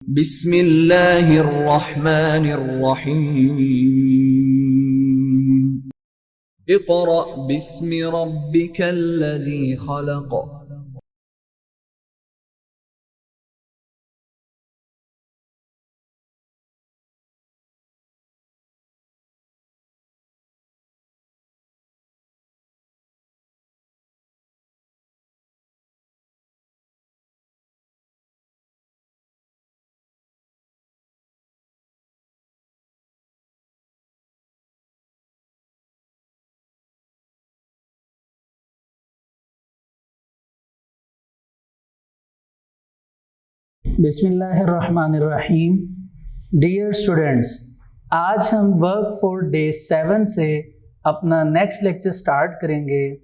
बिस्मिल्लाहिर्रहमानिर्रहीम। इक़रा बिस्मि रब्बिकल्लज़ी खलक़। बिस्मिल्लाहिर्रहमानिर्रहीम। Dear students, आज हम वर्क फॉर डे 7 से अपना नेक्स्ट लेक्चर स्टार्ट करेंगे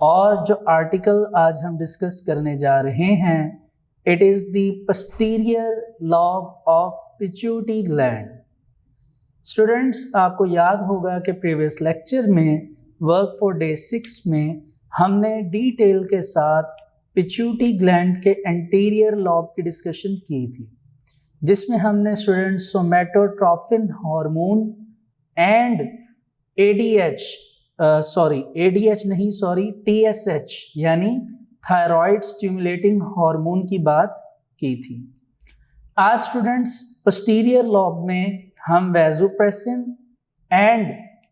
और जो आर्टिकल आज हम डिस्कस करने जा रहे हैं, it is the posterior lobe of pituitary gland. Students, आपको याद होगा कि प्रीवियस लेक्चर में वर्क फॉर डे 6 में हमने डिटेल के साथ पिट्यूटरी ग्लैंड के एंटीरियर लॉब की डिस्कशन की थी, जिसमें हमने स्टूडेंट्स सोमैटोट्रोफिन हार्मोन एंड TSH यानी थायराइड स्टिमुलेटिंग हार्मोन की बात की थी। आज स्टूडेंट्स पोस्टीरियर लॉब में हम वैसोप्रेसिन एंड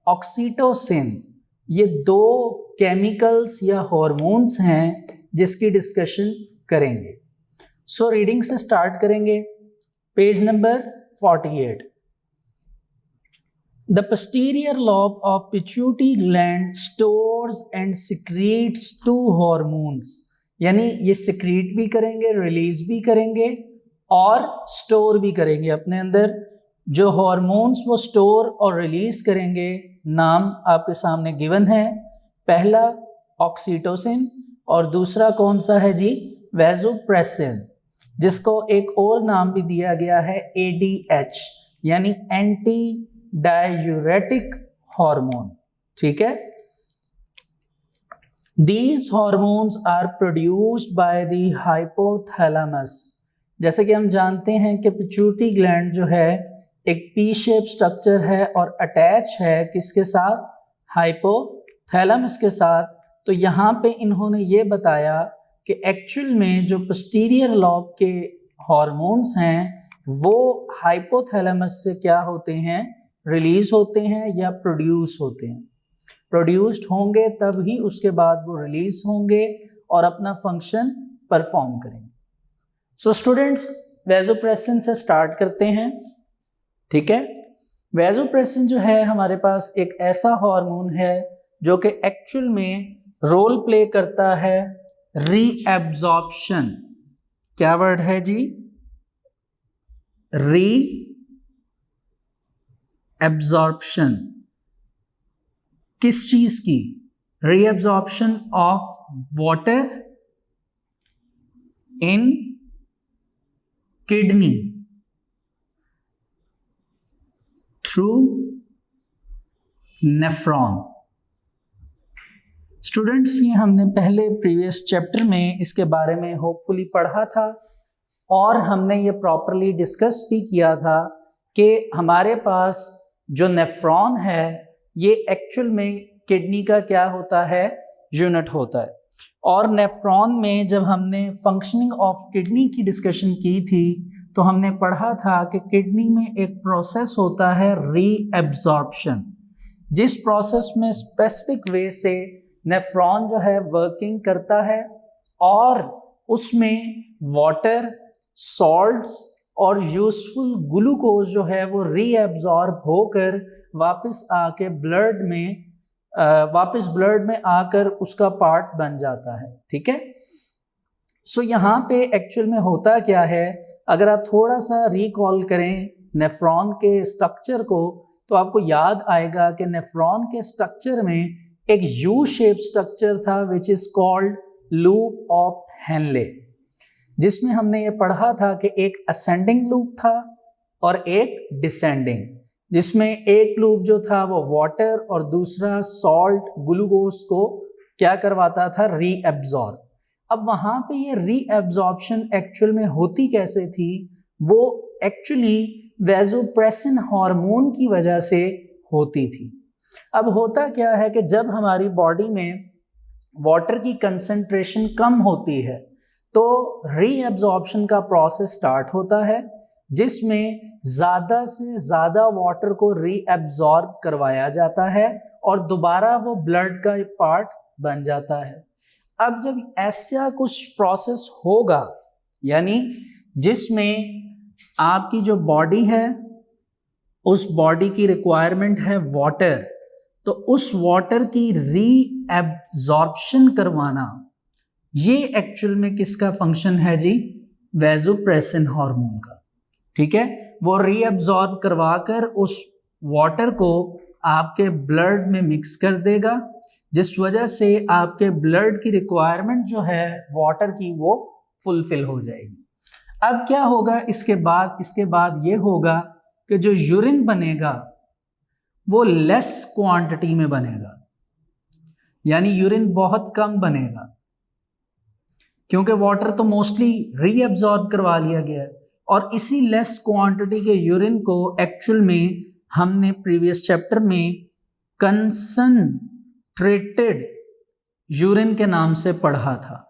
ऑक्सीटोसिन, ये दो केमिकल्स या हार्मोन्स हैं जिसकी डिस्कशन करेंगे। सो रीडिंग से स्टार्ट करेंगे। Page number 48। The posterior lobe of pituitary gland stores and secretes two hormones, यानी ये secrete भी करेंगे, रिलीज भी करेंगे और स्टोर भी करेंगे। अपने अंदर जो हॉर्मोन्स वो स्टोर और रिलीज करेंगे, नाम आपके सामने गिवन है। पहला ऑक्सीटोसिन और दूसरा कौन सा है जी? वैसोप्रेसिन, जिसको एक और नाम भी दिया गया है ADH, यानी एंटी डाययूरेटिक हार्मोन। ठीक है। These hormones are produced by the hypothalamus। जैसे कि हम जानते हैं कि पिट्यूटरी ग्लैंड जो है एक पी शेप स्ट्रक्चर है और अटैच है किसके साथ? हाइपोथैलेमस के साथ। तो यहाँ पे इन्होंने ये बताया कि एक्चुअल में जो पोस्टीरियर लॉब के हार्मोन्स हैं वो हाइपोथैलेमस से क्या होते हैं? रिलीज होते हैं या प्रोड्यूस होते हैं। प्रोड्यूस्ड होंगे तब ही उसके बाद वो रिलीज होंगे और अपना फंक्शन परफॉर्म करेंगे। सो स्टूडेंट्स, वैसोप्रेसिन से स्टार्ट करते हैं। ठीक है। वैसोप्रेसिन जो है हमारे पास एक ऐसा हार्मोन है जो कि एक्चुअल में रोल प्ले करता है रीएब्जॉर्प्शन। क्या वर्ड है जी? रीएब्जॉर्प्शन। किस चीज की? Reabsorption of water in kidney through nephron. Students, ये हमने पहले प्रीवियस चैप्टर में इसके बारे में होपफुली पढ़ा था और हमने ये प्रॉपरली डिस्कस भी किया था कि हमारे पास जो नेफ्रॉन है ये एक्चुअल में किडनी का क्या होता है? यूनिट होता है। और नेफ्रॉन में जब हमने फंक्शनिंग ऑफ किडनी की डिस्कशन की थी तो हमने पढ़ा था कि किडनी में एक प्रोसेस होता है रीएब्जॉर्प्शन, जिस प्रोसेस में स्पेसिफिक वे से नेफ्रॉन जो है वर्किंग करता है और उसमें वाटर, सॉल्ट्स और यूजफुल ग्लूकोज जो है वो रीएब्जॉर्ब होकर वापस ब्लड में आकर उसका पार्ट बन जाता है। ठीक है। सो यहाँ पे एक्चुअल में होता क्या है, अगर आप थोड़ा सा रिकॉल करें नेफ्रॉन के स्ट्रक्चर को तो आपको याद आएगा कि नेफ्रॉन के स्ट्रक्चर में एक यू शेप स्ट्रक्चर था विच is called loop of Henle, जिसमें हमने ये पढ़ा था कि एक असेंडिंग लूप था और एक डिसेंडिंग, जिसमें एक लूप जो था वो वाटर और दूसरा सॉल्ट ग्लूकोज को क्या करवाता था? रीएब्जॉर्ब। अब वहाँ पे ये रीएब्जॉर्प्शन एक्चुअल में होती कैसे थी? वो एक्चुअली वैसोप्रेसिन हार्मोन की वजह से होती थी। अब होता क्या है कि जब हमारी बॉडी में वाटर की कंसंट्रेशन कम होती है तो रीअब्जॉर्प्शन का प्रोसेस स्टार्ट होता है, जिसमें ज़्यादा से ज़्यादा वाटर को रीअब्जॉर्ब करवाया जाता है और दोबारा वो ब्लड का पार्ट बन जाता है। अब जब ऐसा कुछ प्रोसेस होगा, यानी जिसमें आपकी जो बॉडी है उस बॉडी की रिक्वायरमेंट है वाटर, तो उस वाटर की रीअब्जॉर्प्शन करवाना, ये एक्चुअल में किसका फंक्शन है जी? वैसोप्रेसिन हार्मोन का। ठीक है, वो रीअब्जॉर्ब करवाकर उस वाटर को आपके ब्लड में मिक्स कर देगा, जिस वजह से आपके ब्लड की रिक्वायरमेंट जो है वाटर की वो फुलफिल हो जाएगी। अब क्या होगा इसके बाद ये होगा कि जो यूरिन बनेगा वो लेस क्वांटिटी में बनेगा, यानी यूरिन बहुत कम बनेगा, क्योंकि वाटर तो मोस्टली रीअब्जॉर्ब करवा लिया गया है। और इसी लेस क्वांटिटी के यूरिन को एक्चुअल में हमने प्रीवियस चैप्टर में कंसंट्रेटेड यूरिन के नाम से पढ़ा था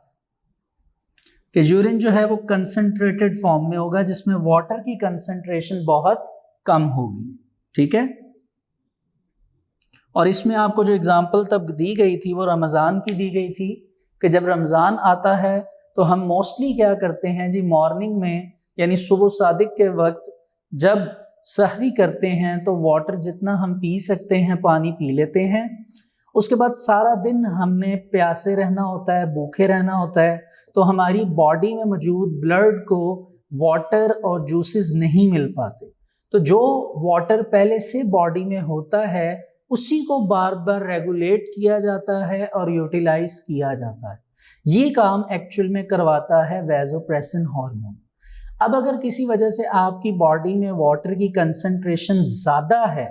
कि यूरिन जो है वो कंसंट्रेटेड फॉर्म में होगा, जिसमें वाटर की कंसंट्रेशन बहुत कम होगी। ठीक है, और इसमें आपको जो एग्जांपल तब दी गई थी वो रमज़ान की दी गई थी कि जब रमज़ान आता है तो हम मोस्टली क्या करते हैं जी, मॉर्निंग में यानी सुबह सादिक के वक्त जब सहरी करते हैं तो वाटर जितना हम पी सकते हैं पानी पी लेते हैं। उसके बाद सारा दिन हमने प्यासे रहना होता है, भूखे रहना होता है, तो हमारी बॉडी में मौजूद ब्लड को वाटर और जूसेस नहीं मिल पाते। तो जो वाटर पहले से बॉडी में होता है उसी को बार बार रेगुलेट किया जाता है और यूटिलाइज किया जाता है। ये काम एक्चुअल में करवाता है वैसोप्रेसिन हार्मोन। अब अगर किसी वजह से आपकी बॉडी में वाटर की कंसंट्रेशन ज़्यादा है,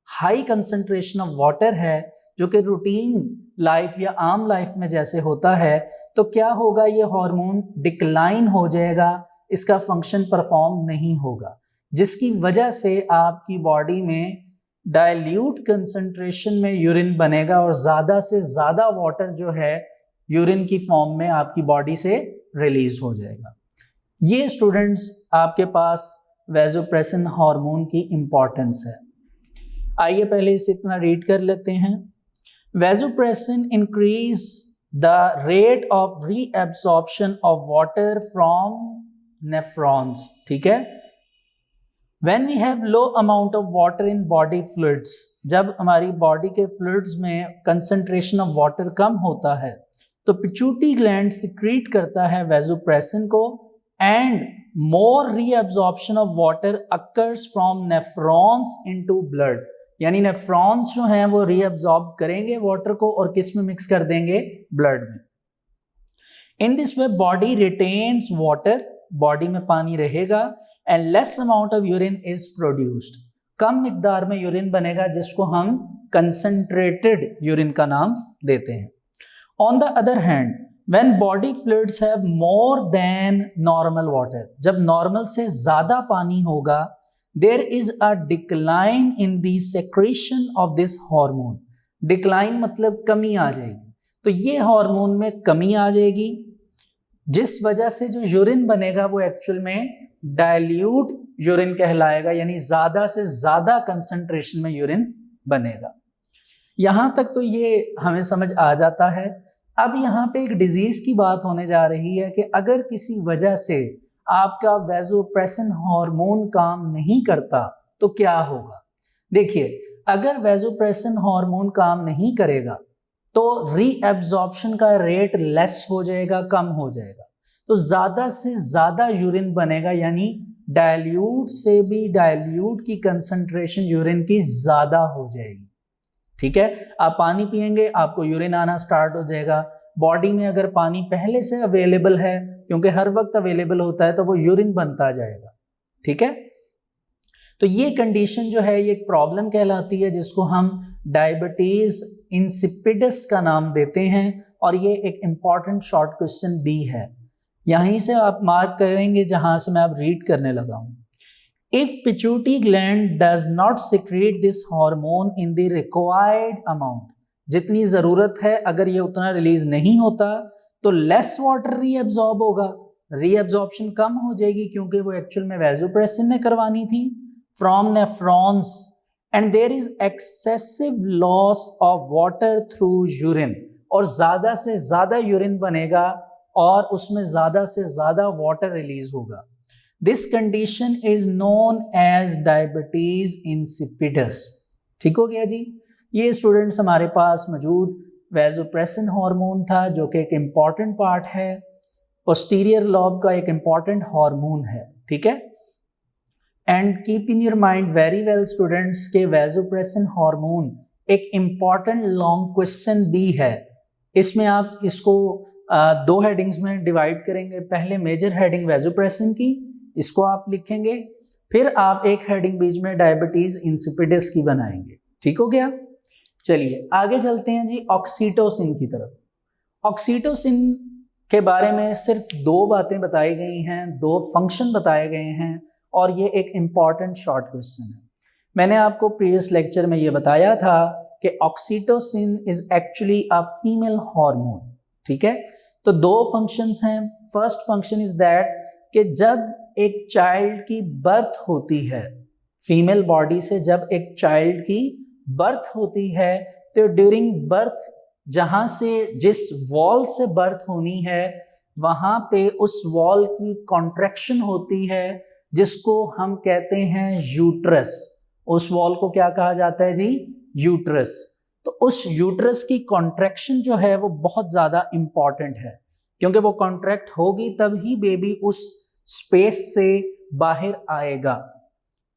हाई कंसंट्रेशन ऑफ वाटर है, जो कि रूटीन लाइफ या आम लाइफ में जैसे होता है, तो क्या होगा, ये हार्मोन डिक्लाइन हो जाएगा, इसका फंक्शन परफॉर्म नहीं होगा, जिसकी वजह से आपकी बॉडी में डाइल्यूट कंसंट्रेशन में यूरिन बनेगा और ज़्यादा से ज़्यादा वाटर जो है यूरिन की फॉर्म में आपकी बॉडी से रिलीज हो जाएगा। ये स्टूडेंट्स आपके पास वैसोप्रेसिन हार्मोन की इंपॉर्टेंस है। आइए पहले इसे इतना रीड कर लेते हैं। Vasopressin increase the rate of reabsorption of water from nephrons. ठीक है, When we have low amount of water in body fluids, जब हमारी बॉडी के फ्लूइड्स में कंसंट्रेशन ऑफ वाटर कम होता है तो पिट्यूटरी ग्लैंड सिक्रीट करता है वैसोप्रेसिन को, and more reabsorption of water occurs from nephrons into blood, यानी नेफ्रॉन्स जो हैं वो रीअब्जॉर्ब करेंगे वाटर को और किस में मिक्स कर देंगे? ब्लड में। In this way body retains water, body में पानी रहेगा, and less amount of urine is produced, कम मिकदार में यूरिन बनेगा, जिसको हम कंसंट्रेटेड यूरिन का नाम देते हैं। On the other hand, when body fluids have more than normal water, जब नॉर्मल से ज्यादा पानी होगा, there is a decline in the secretion of this hormone. Decline मतलब कमी आ जाएगी, तो ये हार्मोन में कमी आ जाएगी, जिस वजह से जो यूरिन बनेगा वो एक्चुअल में डाइल्यूट यूरिन कहलाएगा, यानी ज्यादा से ज्यादा कंसंट्रेशन में यूरिन बनेगा। यहां तक तो ये हमें समझ आ जाता है। अब यहाँ पे एक डिजीज की बात होने जा रही है कि अगर किसी वजह से आपका वैसोप्रेसिन हार्मोन काम नहीं करता तो क्या होगा। देखिए, अगर वैसोप्रेसिन हार्मोन काम नहीं करेगा तो रीअब्जॉर्प्शन का रेट लेस हो जाएगा, कम हो जाएगा, तो ज्यादा से ज्यादा यूरिन बनेगा, यानी डाइल्यूट से भी डाइल्यूट की कंसंट्रेशन यूरिन की ज्यादा हो जाएगी। ठीक है, आप पानी पिएंगे आपको यूरिन आना स्टार्ट हो जाएगा। बॉडी में अगर पानी पहले से अवेलेबल है, क्योंकि हर वक्त अवेलेबल होता है, तो वो यूरिन बनता जाएगा। ठीक है, तो ये कंडीशन जो है ये एक प्रॉब्लम कहलाती है, जिसको हम डायबिटीज इंसिपिडस का नाम देते हैं, और ये एक इंपॉर्टेंट शॉर्ट क्वेश्चन भी है। यहीं से आप मार्क करेंगे जहां से मैं अब रीड करने लगा हूं। If pituitary gland does not secrete this hormone in the required amount, जितनी जरूरत है अगर ये उतना रिलीज नहीं होता तो लेस वाटर रीअब्सॉर्ब होगा, रीअब्सॉर्प्शन कम हो जाएगी क्योंकि वो एक्चुअल में वैसोप्रेसिन ने करवानी थी from nephrons, and there is excessive loss of water through urine, और ज्यादा से ज्यादा यूरिन बनेगा और उसमें ज्यादा से ज्यादा वाटर रिलीज होगा। This condition is known as diabetes insipidus. ठीक हो गया जी। ये स्टूडेंट्स हमारे पास मौजूद वैसोप्रेसिन हार्मोन था जो कि एक इम्पॉर्टेंट पार्ट है, पोस्टीरियर लॉब का एक इम्पॉर्टेंट हार्मोन है। ठीक है, and keep in your mind very well students के वैसोप्रेसिन हार्मोन एक इम्पॉर्टेंट लॉन्ग क्वेश्चन भी है। इसमें आप इसको दो हेडिंग्स में डिवाइड करेंगे। पहले मेजर हेडिंग वैसोप्रेसिन की, इसको आप लिखेंगे, फिर आप एक हेडिंग बीच में डायबिटीज इंसिपिडस की बनाएंगे। ठीक हो गया। चलिए आगे चलते हैं जी ऑक्सीटोसिन की तरफ। ऑक्सीटोसिन के बारे में सिर्फ दो बातें बताई गई हैं, दो फंक्शन बताए गए हैं, और ये एक इम्पॉर्टेंट शॉर्ट क्वेश्चन है। मैंने आपको प्रीवियस लेक्चर में ये बताया था कि oxytocin is actually a female hormone. ठीक है, तो दो फंक्शंस हैं। फर्स्ट फंक्शन इज दैट कि जब एक चाइल्ड की बर्थ होती है, फीमेल बॉडी से जब एक चाइल्ड की बर्थ होती है, तो ड्यूरिंग बर्थ जहां से जिस वॉल से बर्थ होनी है वहां पे उस वॉल की कॉन्ट्रैक्शन होती है जिसको हम कहते हैं यूट्रस। उस वॉल को क्या कहा जाता है जी? यूट्रस। तो उस यूट्रस की कॉन्ट्रैक्शन जो है वो बहुत ज़्यादा इम्पॉर्टेंट है, क्योंकि वो कॉन्ट्रैक्ट होगी तभी बेबी उस स्पेस से बाहर आएगा।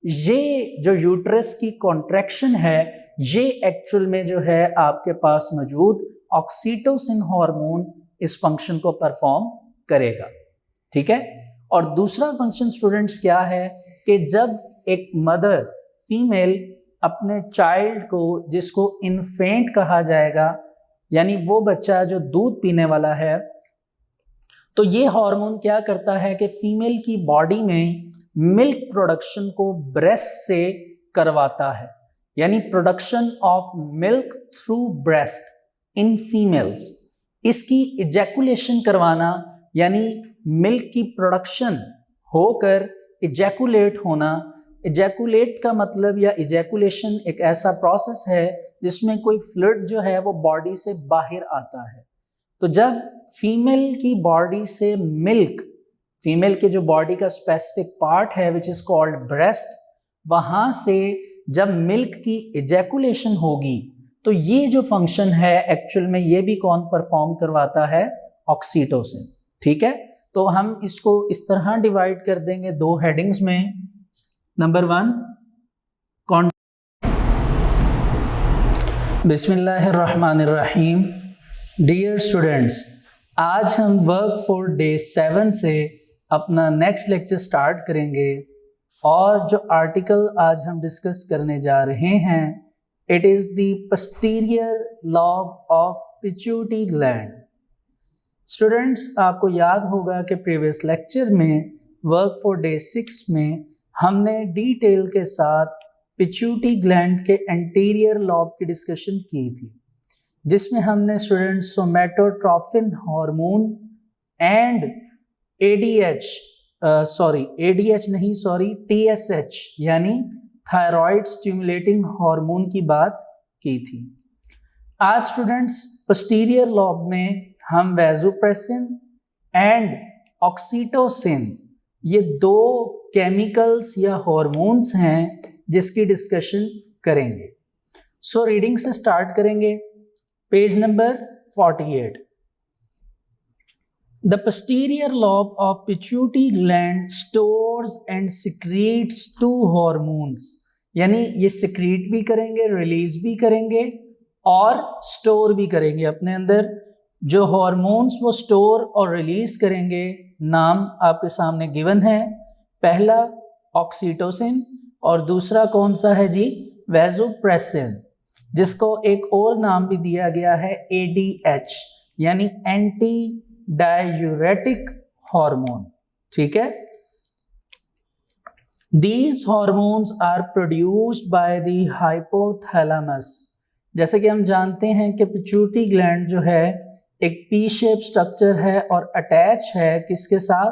ये जो यूट्रस की कॉन्ट्रैक्शन है ये एक्चुअल में जो है आपके पास मौजूद ऑक्सीटोसिन हार्मोन इस फंक्शन को परफॉर्म करेगा। ठीक है, और दूसरा फंक्शन स्टूडेंट्स क्या है कि जब एक मदर फीमेल अपने चाइल्ड को, जिसको इन्फेंट कहा जाएगा, यानी वो बच्चा जो दूध पीने वाला है, तो ये हार्मोन क्या करता है कि फीमेल की बॉडी में मिल्क प्रोडक्शन को ब्रेस्ट से करवाता है, यानी production of milk through breast in females. इसकी इजैकुलेशन करवाना, यानी मिल्क की प्रोडक्शन होकर इजैकुलेट होना। इजैकुलेट का मतलब या इजैकुलेशन एक ऐसा प्रोसेस है जिसमें कोई फ्लूइड जो है वो बॉडी से बाहर आता है। तो जब फीमेल की बॉडी से मिल्क, फीमेल के जो बॉडी का स्पेसिफिक पार्ट है विच इज कॉल्ड ब्रेस्ट, वहां से जब मिल्क की इजैकुलेशन होगी तो ये जो फंक्शन है एक्चुअल में ये भी कौन परफॉर्म करवाता है? ऑक्सीटोसिन। ठीक है, तो हम इसको इस तरह डिवाइड कर देंगे दो हेडिंग्स में। नंबर 1 बिस्मिल्लाहिर्रहमानिर्रहीम। डियर स्टूडेंट्स, आज हम वर्क फॉर डे 7 से अपना नेक्स्ट लेक्चर स्टार्ट करेंगे, और जो आर्टिकल आज हम डिस्कस करने जा रहे हैं it is the posterior lobe of pituitary gland. Students, आपको याद होगा कि प्रीवियस लेक्चर में वर्क फॉर डे 6 में हमने डिटेल के साथ पिट्यूटरी ग्लैंड के एंटीरियर लॉब की डिस्कशन की थी, जिसमें हमने स्टूडेंट्स सोमैटोट्रोफिन हार्मोन एंड TSH यानी थायराइड स्टिमुलेटिंग हार्मोन की बात की थी। आज स्टूडेंट्स पोस्टीरियर लॉब में हम वैसोप्रेसिन एंड ऑक्सीटोसिन, ये दो केमिकल्स या हार्मोन्स हैं जिसकी डिस्कशन करेंगे। सो रीडिंग से स्टार्ट करेंगे। Page number 48। The posterior lobe of pituitary gland stores and secretes two hormones, यानी ये secrete भी करेंगे, release भी करेंगे और store भी करेंगे अपने अंदर। जो hormones वो store और release करेंगे, नाम आपके सामने given है। पहला ऑक्सीटोसिन और दूसरा कौन सा है जी? वैसोप्रेसिन, जिसको एक और नाम भी दिया गया है ADH, यानी एंटी डायूरेटिक हार्मोन, ठीक है। These hormones are produced by the hypothalamus। जैसे कि हम जानते हैं कि पिट्यूटरी ग्लैंड जो है एक पी शेप स्ट्रक्चर है और अटैच है किसके साथ,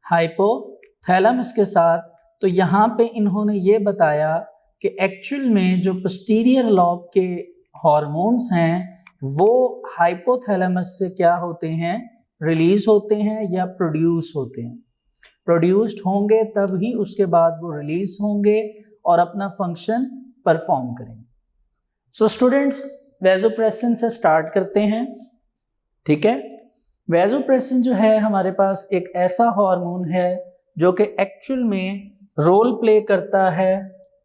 हाइपोथैलेमस के साथ। तो यहाँ पे इन्होंने ये बताया कि एक्चुअल में जो पोस्टीरियर लॉब के हॉर्मोन्स हैं वो हाइपोथैलेमस से क्या होते हैं, रिलीज होते हैं या प्रोड्यूस होते हैं। प्रोड्यूस्ड होंगे तब ही उसके बाद वो रिलीज होंगे और अपना फंक्शन परफॉर्म करेंगे। सो स्टूडेंट्स, वैसोप्रेसिन से स्टार्ट करते हैं, ठीक है। वैसोप्रेसिन जो है हमारे पास एक ऐसा हार्मोन है जो कि एक्चुअल में रोल प्ले करता है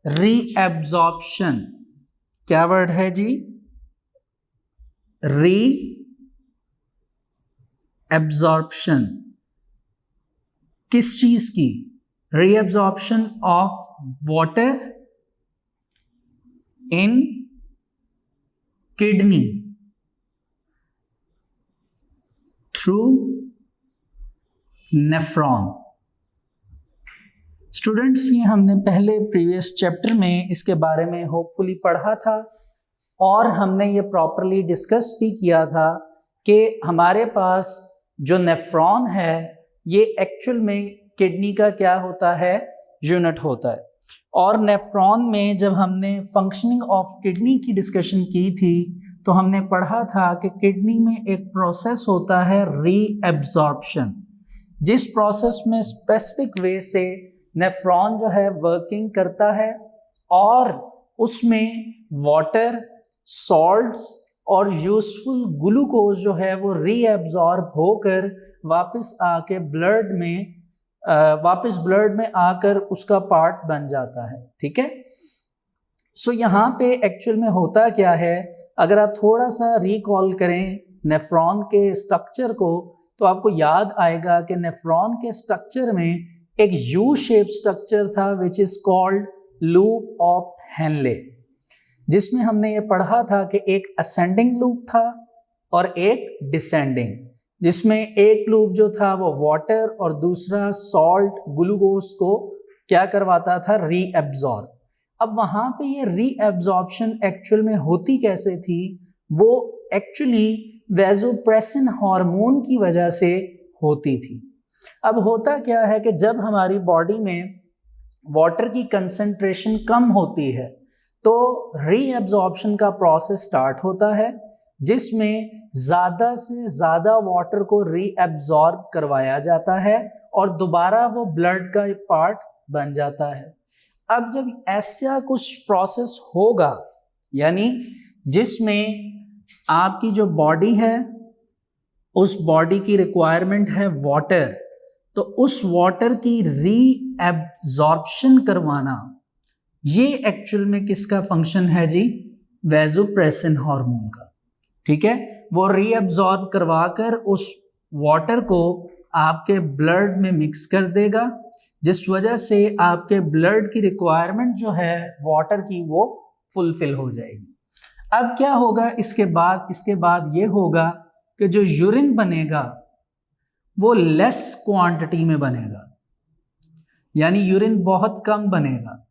रीएब्जॉर्प्शन। क्या वर्ड है जी, रीएब्जॉर्प्शन। किस चीज की, reabsorption of water in kidney through nephron. Students, ये हमने पहले प्रीवियस चैप्टर में इसके बारे में होपफुली पढ़ा था और हमने ये प्रॉपरली डिस्कस भी किया था कि हमारे पास जो नेफ्रॉन है ये एक्चुअल में किडनी का क्या होता है, यूनिट होता है। और नेफ्रॉन में जब हमने फंक्शनिंग ऑफ किडनी की डिस्कशन की थी तो हमने पढ़ा था कि किडनी में एक प्रोसेस होता है रीएब्जॉर्प्शन, जिस प्रोसेस में स्पेसिफिक वे से नेफ्रॉन जो है वर्किंग करता है और उसमें वाटर, सॉल्ट्स और यूजफुल ग्लूकोज जो है वो रीएब्जॉर्ब होकर वापस ब्लड में आकर उसका पार्ट बन जाता है, ठीक है। सो यहाँ पे एक्चुअल में होता क्या है, अगर आप थोड़ा सा रिकॉल करें नेफ्रॉन के स्ट्रक्चर को तो आपको याद आएगा कि नेफ्रॉन के स्ट्रक्चर में एक यू शेप स्ट्रक्चर था विच is called loop of Henle, जिसमें हमने ये पढ़ा था कि एक असेंडिंग लूप था और एक डिसेंडिंग, जिसमें एक लूप जो था वो वाटर और दूसरा सॉल्ट, ग्लूकोज को क्या करवाता था, रीएब्जॉर्ब। अब वहाँ पे ये रीएब्जॉर्प्शन एक्चुअल में होती कैसे थी, वो एक्चुअली वैसोप्रेसिन हार्मोन की वजह से होती थी। अब होता क्या है कि जब हमारी बॉडी में वाटर की कंसंट्रेशन कम होती है तो रीएब्जॉर्प्शन का प्रोसेस स्टार्ट होता है, जिसमें ज़्यादा से ज़्यादा वाटर को रीएब्जॉर्ब करवाया जाता है और दोबारा वो ब्लड का पार्ट बन जाता है। अब जब ऐसा कुछ प्रोसेस होगा, यानी जिसमें आपकी जो बॉडी है उस बॉडी की रिक्वायरमेंट है वाटर, तो उस वाटर की रीएब्जॉर्प्शन करवाना ये एक्चुअल में किसका फंक्शन है जी, वैसोप्रेसिन हार्मोन का, ठीक है। वो रीएब्जॉर्ब करवाकर उस वाटर को आपके ब्लड में मिक्स कर देगा, जिस वजह से आपके ब्लड की रिक्वायरमेंट जो है वाटर की वो फुलफिल हो जाएगी। अब क्या होगा इसके बाद ये होगा कि जो यूरिन बनेगा वो लेस क्वांटिटी में बनेगा, यानी यूरिन बहुत कम बनेगा,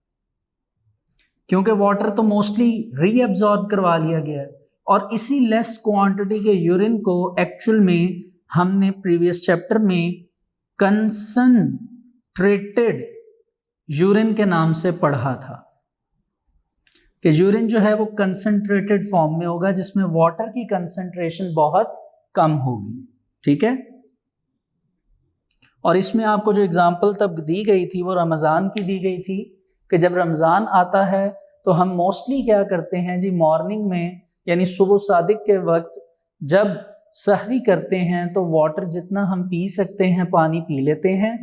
क्योंकि वाटर तो मोस्टली रीएब्जॉर्ब करवा लिया गया है। और इसी लेस क्वांटिटी के यूरिन को एक्चुअल में हमने प्रीवियस चैप्टर में कंसंट्रेटेड यूरिन के नाम से पढ़ा था कि यूरिन जो है वो कंसंट्रेटेड फॉर्म में होगा, जिसमें वाटर की कंसंट्रेशन बहुत कम होगी, ठीक है। और इसमें आपको जो एग्जांपल तब दी गई थी वो रमज़ान की दी गई थी कि जब रमज़ान आता है तो हम मोस्टली क्या करते हैं जी, मॉर्निंग में यानी सुबह सादिक के वक्त जब सहरी करते हैं तो वाटर जितना हम पी सकते हैं पानी पी लेते हैं।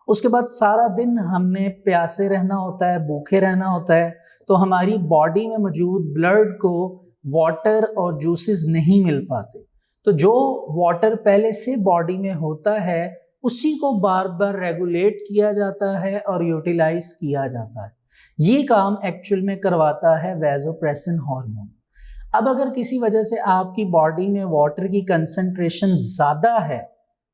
उसके बाद सारा दिन हमने प्यासे रहना होता है, भूखे रहना होता है, तो हमारी बॉडी में मौजूद ब्लड को वाटर और जूसेस नहीं मिल पाते। तो जो वाटर पहले से बॉडी में होता है उसी को बार बार रेगुलेट किया जाता है और यूटिलाइज किया जाता है। ये काम एक्चुअल में करवाता है वैसोप्रेसिन हार्मोन। अब अगर किसी वजह से आपकी बॉडी में वाटर की कंसंट्रेशन ज़्यादा है,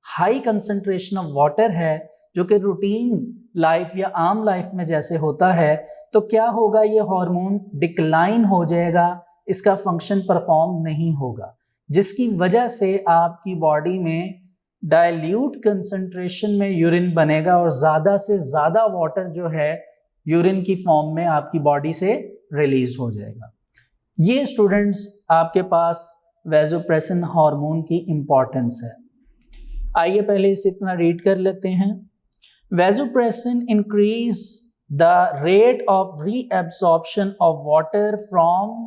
हाई कंसंट्रेशन ऑफ वाटर है, जो कि रूटीन लाइफ या आम लाइफ में जैसे होता है, तो क्या होगा, ये हार्मोन डिक्लाइन हो जाएगा, इसका फंक्शन परफॉर्म नहीं होगा, जिसकी वजह से आपकी बॉडी में डाइल्यूट कंसंट्रेशन में यूरिन बनेगा और ज़्यादा से ज़्यादा वाटर जो है यूरिन की फॉर्म में आपकी बॉडी से रिलीज हो जाएगा। ये स्टूडेंट्स आपके पास वैसोप्रेसिन हार्मोन की इंपॉर्टेंस है। आइए पहले इसे इतना रीड कर लेते हैं। Vasopressin increase the rate of reabsorption of water from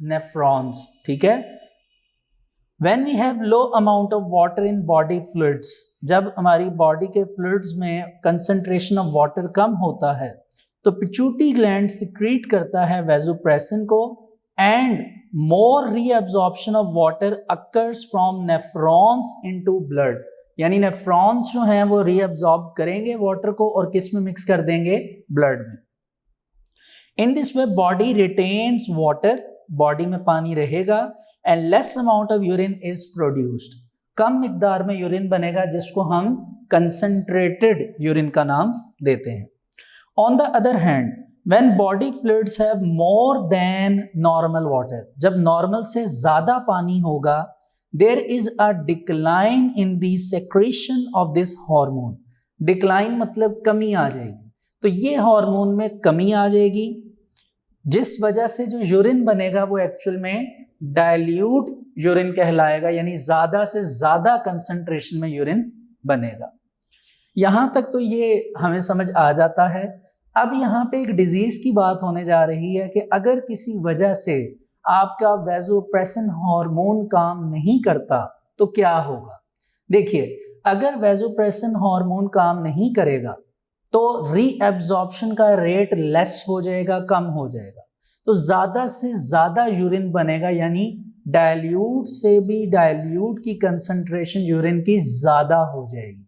nephrons. ठीक है, When we have low amount of water in body fluids, जब हमारी बॉडी के फ्लूइड्स में कंसंट्रेशन ऑफ वाटर कम होता है तो पिट्यूटरी ग्लैंड सिक्रीट करता है वैसोप्रेसिन को, and more reabsorption of water occurs from nephrons into blood, यानी नेफ्रॉन्स जो हैं वो रीअब्जॉर्ब करेंगे वाटर को और किस में मिक्स कर देंगे, ब्लड में। In this way body retains water, body में पानी रहेगा, and less amount of urine is produced, कम मिकदार में यूरिन बनेगा, जिसको हम कंसंट्रेटेड यूरिन का नाम देते हैं। On the other hand, when body fluids have more than normal water, जब नॉर्मल से ज्यादा पानी होगा, there is a decline in the secretion of this hormone. Decline मतलब कमी आ जाएगी, तो ये हार्मोन में कमी आ जाएगी, जिस वजह से जो यूरिन बनेगा वो एक्चुअल में डाइल्यूट यूरिन कहलाएगा, यानी ज्यादा से ज्यादा कंसंट्रेशन में यूरिन बनेगा। यहां तक तो ये हमें समझ आ जाता है। अब यहाँ पे एक डिजीज की बात होने जा रही है कि अगर किसी वजह से आपका वैसोप्रेसिन हार्मोन काम नहीं करता तो क्या होगा। देखिए, अगर वैसोप्रेसिन हार्मोन काम नहीं करेगा तो रीएब्जॉर्प्शन का रेट लेस हो जाएगा, कम हो जाएगा, तो ज्यादा से ज्यादा यूरिन बनेगा, यानी डाइल्यूट से भी डाइल्यूट की कंसंट्रेशन यूरिन की ज्यादा हो जाएगी।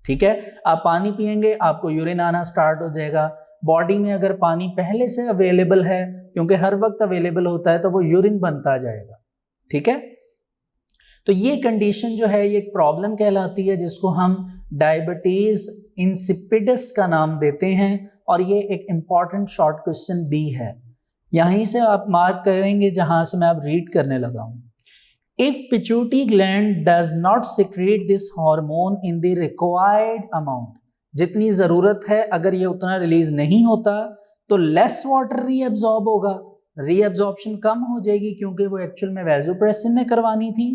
ठीक है, आप पानी पिएंगे, आपको यूरिन आना स्टार्ट हो जाएगा। बॉडी में अगर पानी पहले से अवेलेबल है, क्योंकि हर वक्त अवेलेबल होता है, तो वो यूरिन बनता जाएगा। ठीक है, तो ये कंडीशन जो है ये एक प्रॉब्लम कहलाती है, जिसको हम डायबिटीज इंसिपिडस का नाम देते हैं, और ये एक इंपॉर्टेंट शॉर्ट क्वेश्चन भी है। यहीं से आप मार्क करेंगे जहां से मैं अब रीड करने लगा हूं। If pituitary gland does not secrete this hormone in the required amount, जितनी जरूरत है अगर ये उतना रिलीज नहीं होता तो लेस वाटर रीअब्सॉर्ब होगा, रीअब्सॉर्प्शन कम हो जाएगी, क्योंकि वो एक्चुअल में वैसोप्रेसिन ने करवानी थी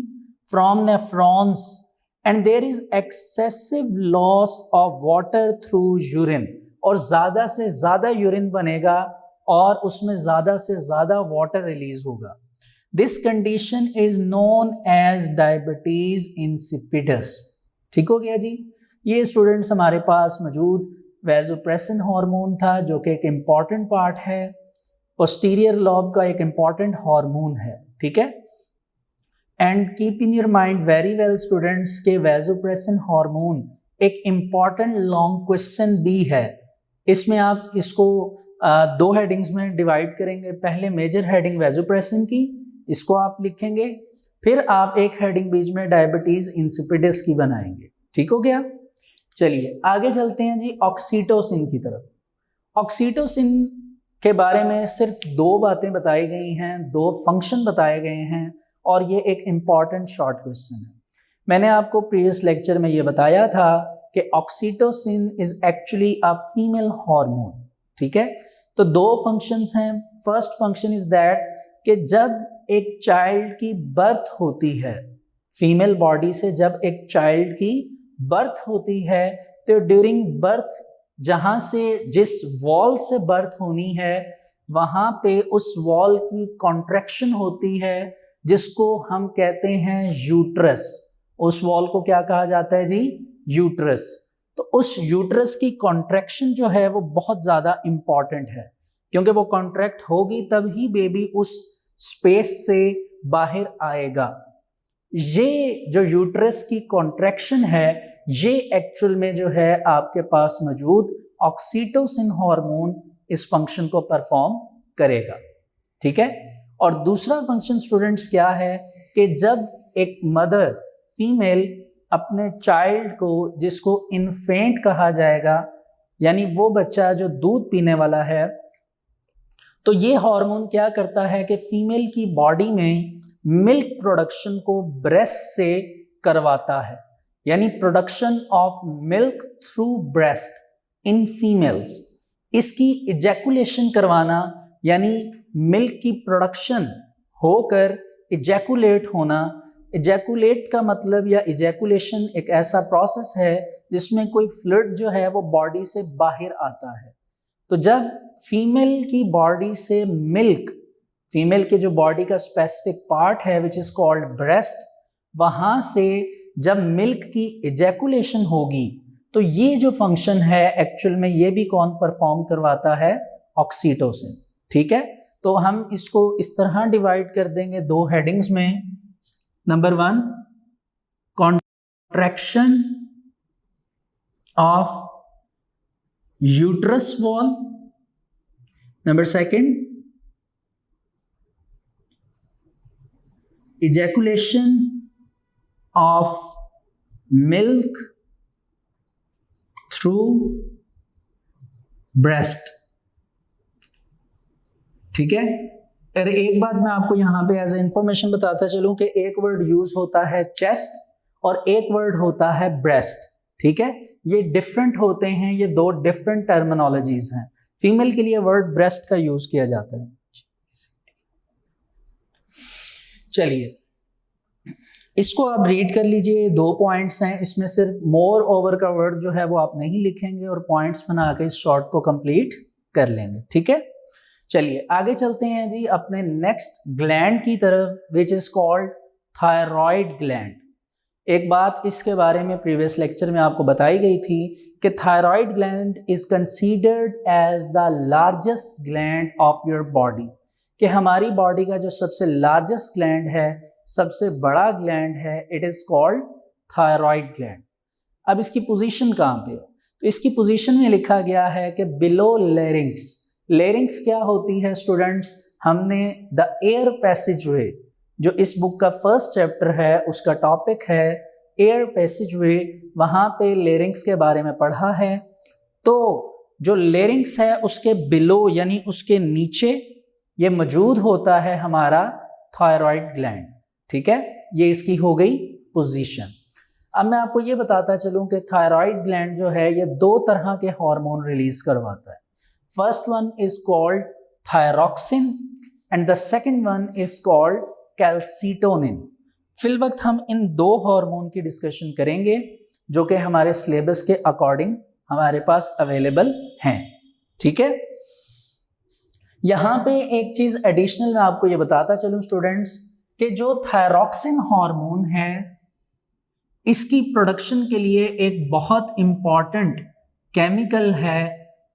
from nephrons, and there is excessive loss of water through urine, और ज्यादा से ज्यादा यूरिन बनेगा और उसमें ज्यादा से ज्यादा वाटर रिलीज होगा। This condition is known as diabetes insipidus. ठीक हो गया जी। ये स्टूडेंट्स हमारे पास मौजूद वैसोप्रेसिन हार्मोन था, जो कि एक इंपॉर्टेंट पार्ट है, पोस्टीरियर लॉब का एक इंपॉर्टेंट हार्मोन है। ठीक है, and keep in your mind very well students के वैसोप्रेसिन हार्मोन एक इंपॉर्टेंट लॉन्ग क्वेश्चन भी है। इसमें आप इसको दो हेडिंग्स में डिवाइड करेंगे। पहले मेजर हेडिंग वैसोप्रेसिन की, इसको आप लिखेंगे, फिर आप एक हेडिंग बीच में डायबिटीज इंसिपिडस की बनाएंगे। ठीक हो गया। चलिए आगे चलते हैं जी ऑक्सीटोसिन की तरफ। ऑक्सीटोसिन के बारे में सिर्फ दो बातें बताई गई हैं, दो फंक्शन बताए गए हैं, और ये एक इंपॉर्टेंट शॉर्ट क्वेश्चन है। मैंने आपको प्रीवियस लेक्चर में ये बताया था कि oxytocin is actually a female hormone. ठीक है, तो दो फंक्शंस हैं। फर्स्ट फंक्शन इज दैट कि जब एक चाइल्ड की बर्थ होती है, फीमेल बॉडी से जब एक चाइल्ड की बर्थ होती है, तो ड्यूरिंग बर्थ जहां से जिस वॉल से बर्थ होनी है वहां पे उस वॉल की कॉन्ट्रैक्शन होती है, जिसको हम कहते हैं यूट्रस। उस वॉल को क्या कहा जाता है जी, यूट्रस। तो उस यूट्रस की कॉन्ट्रैक्शन जो है वो बहुत ज्यादा इंपॉर्टेंट है, क्योंकि वो कॉन्ट्रैक्ट होगी तभी बेबी उस स्पेस से बाहर आएगा। ये जो यूट्रस की कॉन्ट्रैक्शन है, ये एक्चुअल में जो है आपके पास मौजूद ऑक्सीटोसिन हार्मोन इस फंक्शन को परफॉर्म करेगा। ठीक है, और दूसरा फंक्शन स्टूडेंट्स क्या है कि जब एक मदर फीमेल अपने चाइल्ड को, जिसको इन्फेंट कहा जाएगा, यानी वो बच्चा जो दूध पीने वाला है, तो ये हार्मोन क्या करता है कि फीमेल की बॉडी में मिल्क प्रोडक्शन को ब्रेस्ट से करवाता है, यानी production of milk through breast in females. इसकी इजैकुलेशन करवाना, यानी मिल्क की प्रोडक्शन होकर इजैकुलेट होना। इजैकुलेट का मतलब या इजैकुलेशन एक ऐसा प्रोसेस है जिसमें कोई फ्लूइड जो है वो बॉडी से बाहर आता है। तो जब फीमेल की बॉडी से मिल्क, फीमेल के जो बॉडी का स्पेसिफिक पार्ट है विच इज कॉल्ड ब्रेस्ट, वहां से जब मिल्क की इजैकुलेशन होगी, तो ये जो फंक्शन है एक्चुअल में ये भी कौन परफॉर्म करवाता है? ऑक्सीटोसिन। ठीक है, तो हम इसको इस तरह डिवाइड कर देंगे दो हेडिंग्स में। Number 1, contraction of uterus wall. Number 2, ejaculation of milk through breast। ठीक है, और एक बात मैं आपको यहां पे एज ए इंफॉर्मेशन बताता चलूं कि एक वर्ड यूज होता है चेस्ट और एक वर्ड होता है ब्रेस्ट। ठीक है, ये डिफरेंट होते हैं, ये दो डिफरेंट टर्मिनोलॉजीज हैं। फीमेल के लिए वर्ड ब्रेस्ट का यूज किया जाता है। चलिए इसको आप रीड कर लीजिए, 2 पॉइंट्स हैं, इसमें सिर्फ मोर ओवर का वर्ड जो है वो आप नहीं लिखेंगे और पॉइंट्स बना के इस शॉर्ट को कंप्लीट कर लेंगे। ठीक है, चलिए आगे चलते हैं जी अपने नेक्स्ट ग्लैंड की तरफ, which is called thyroid gland. एक बात इसके बारे में प्रीवियस लेक्चर में आपको बताई गई थी कि thyroid gland is considered as the largest gland of your body, कि हमारी बॉडी का जो सबसे लार्जेस्ट ग्लैंड है, सबसे बड़ा ग्लैंड है, it is called thyroid gland. अब इसकी पोजीशन कहाँ पे है? तो इसकी पोजीशन में लिखा गया है कि बिलो लेरिंग्स। लेरिंग्स क्या होती है स्टूडेंट्स? हमने द एयर पैसेजवे, जो इस बुक का फर्स्ट चैप्टर है उसका टॉपिक है एयर पैसेजवे, वहाँ पे लेरिंग्स के बारे में पढ़ा है। तो जो लेरिंग्स है उसके बिलो यानी उसके नीचे ये मौजूद होता है हमारा थायराइड ग्लैंड। ठीक है, ये इसकी हो गई पोजीशन। अब मैं आपको ये बताता चलूं कि थायराइड ग्लैंड जो है ये 2 तरह के हार्मोन रिलीज करवाता है। First one is called thyroxine and the second one is called calcitonin. फिल वक्त हम इन 2 हार्मोन की डिस्कशन करेंगे जो कि हमारे सिलेबस के अकॉर्डिंग हमारे पास अवेलेबल हैं। ठीक है, यहाँ पे एक चीज एडिशनल मैं आपको ये बताता चलूं स्टूडेंट्स कि जो थायरॉक्सिन हार्मोन है इसकी प्रोडक्शन के लिए एक बहुत इंपॉर्टेंट केमिकल है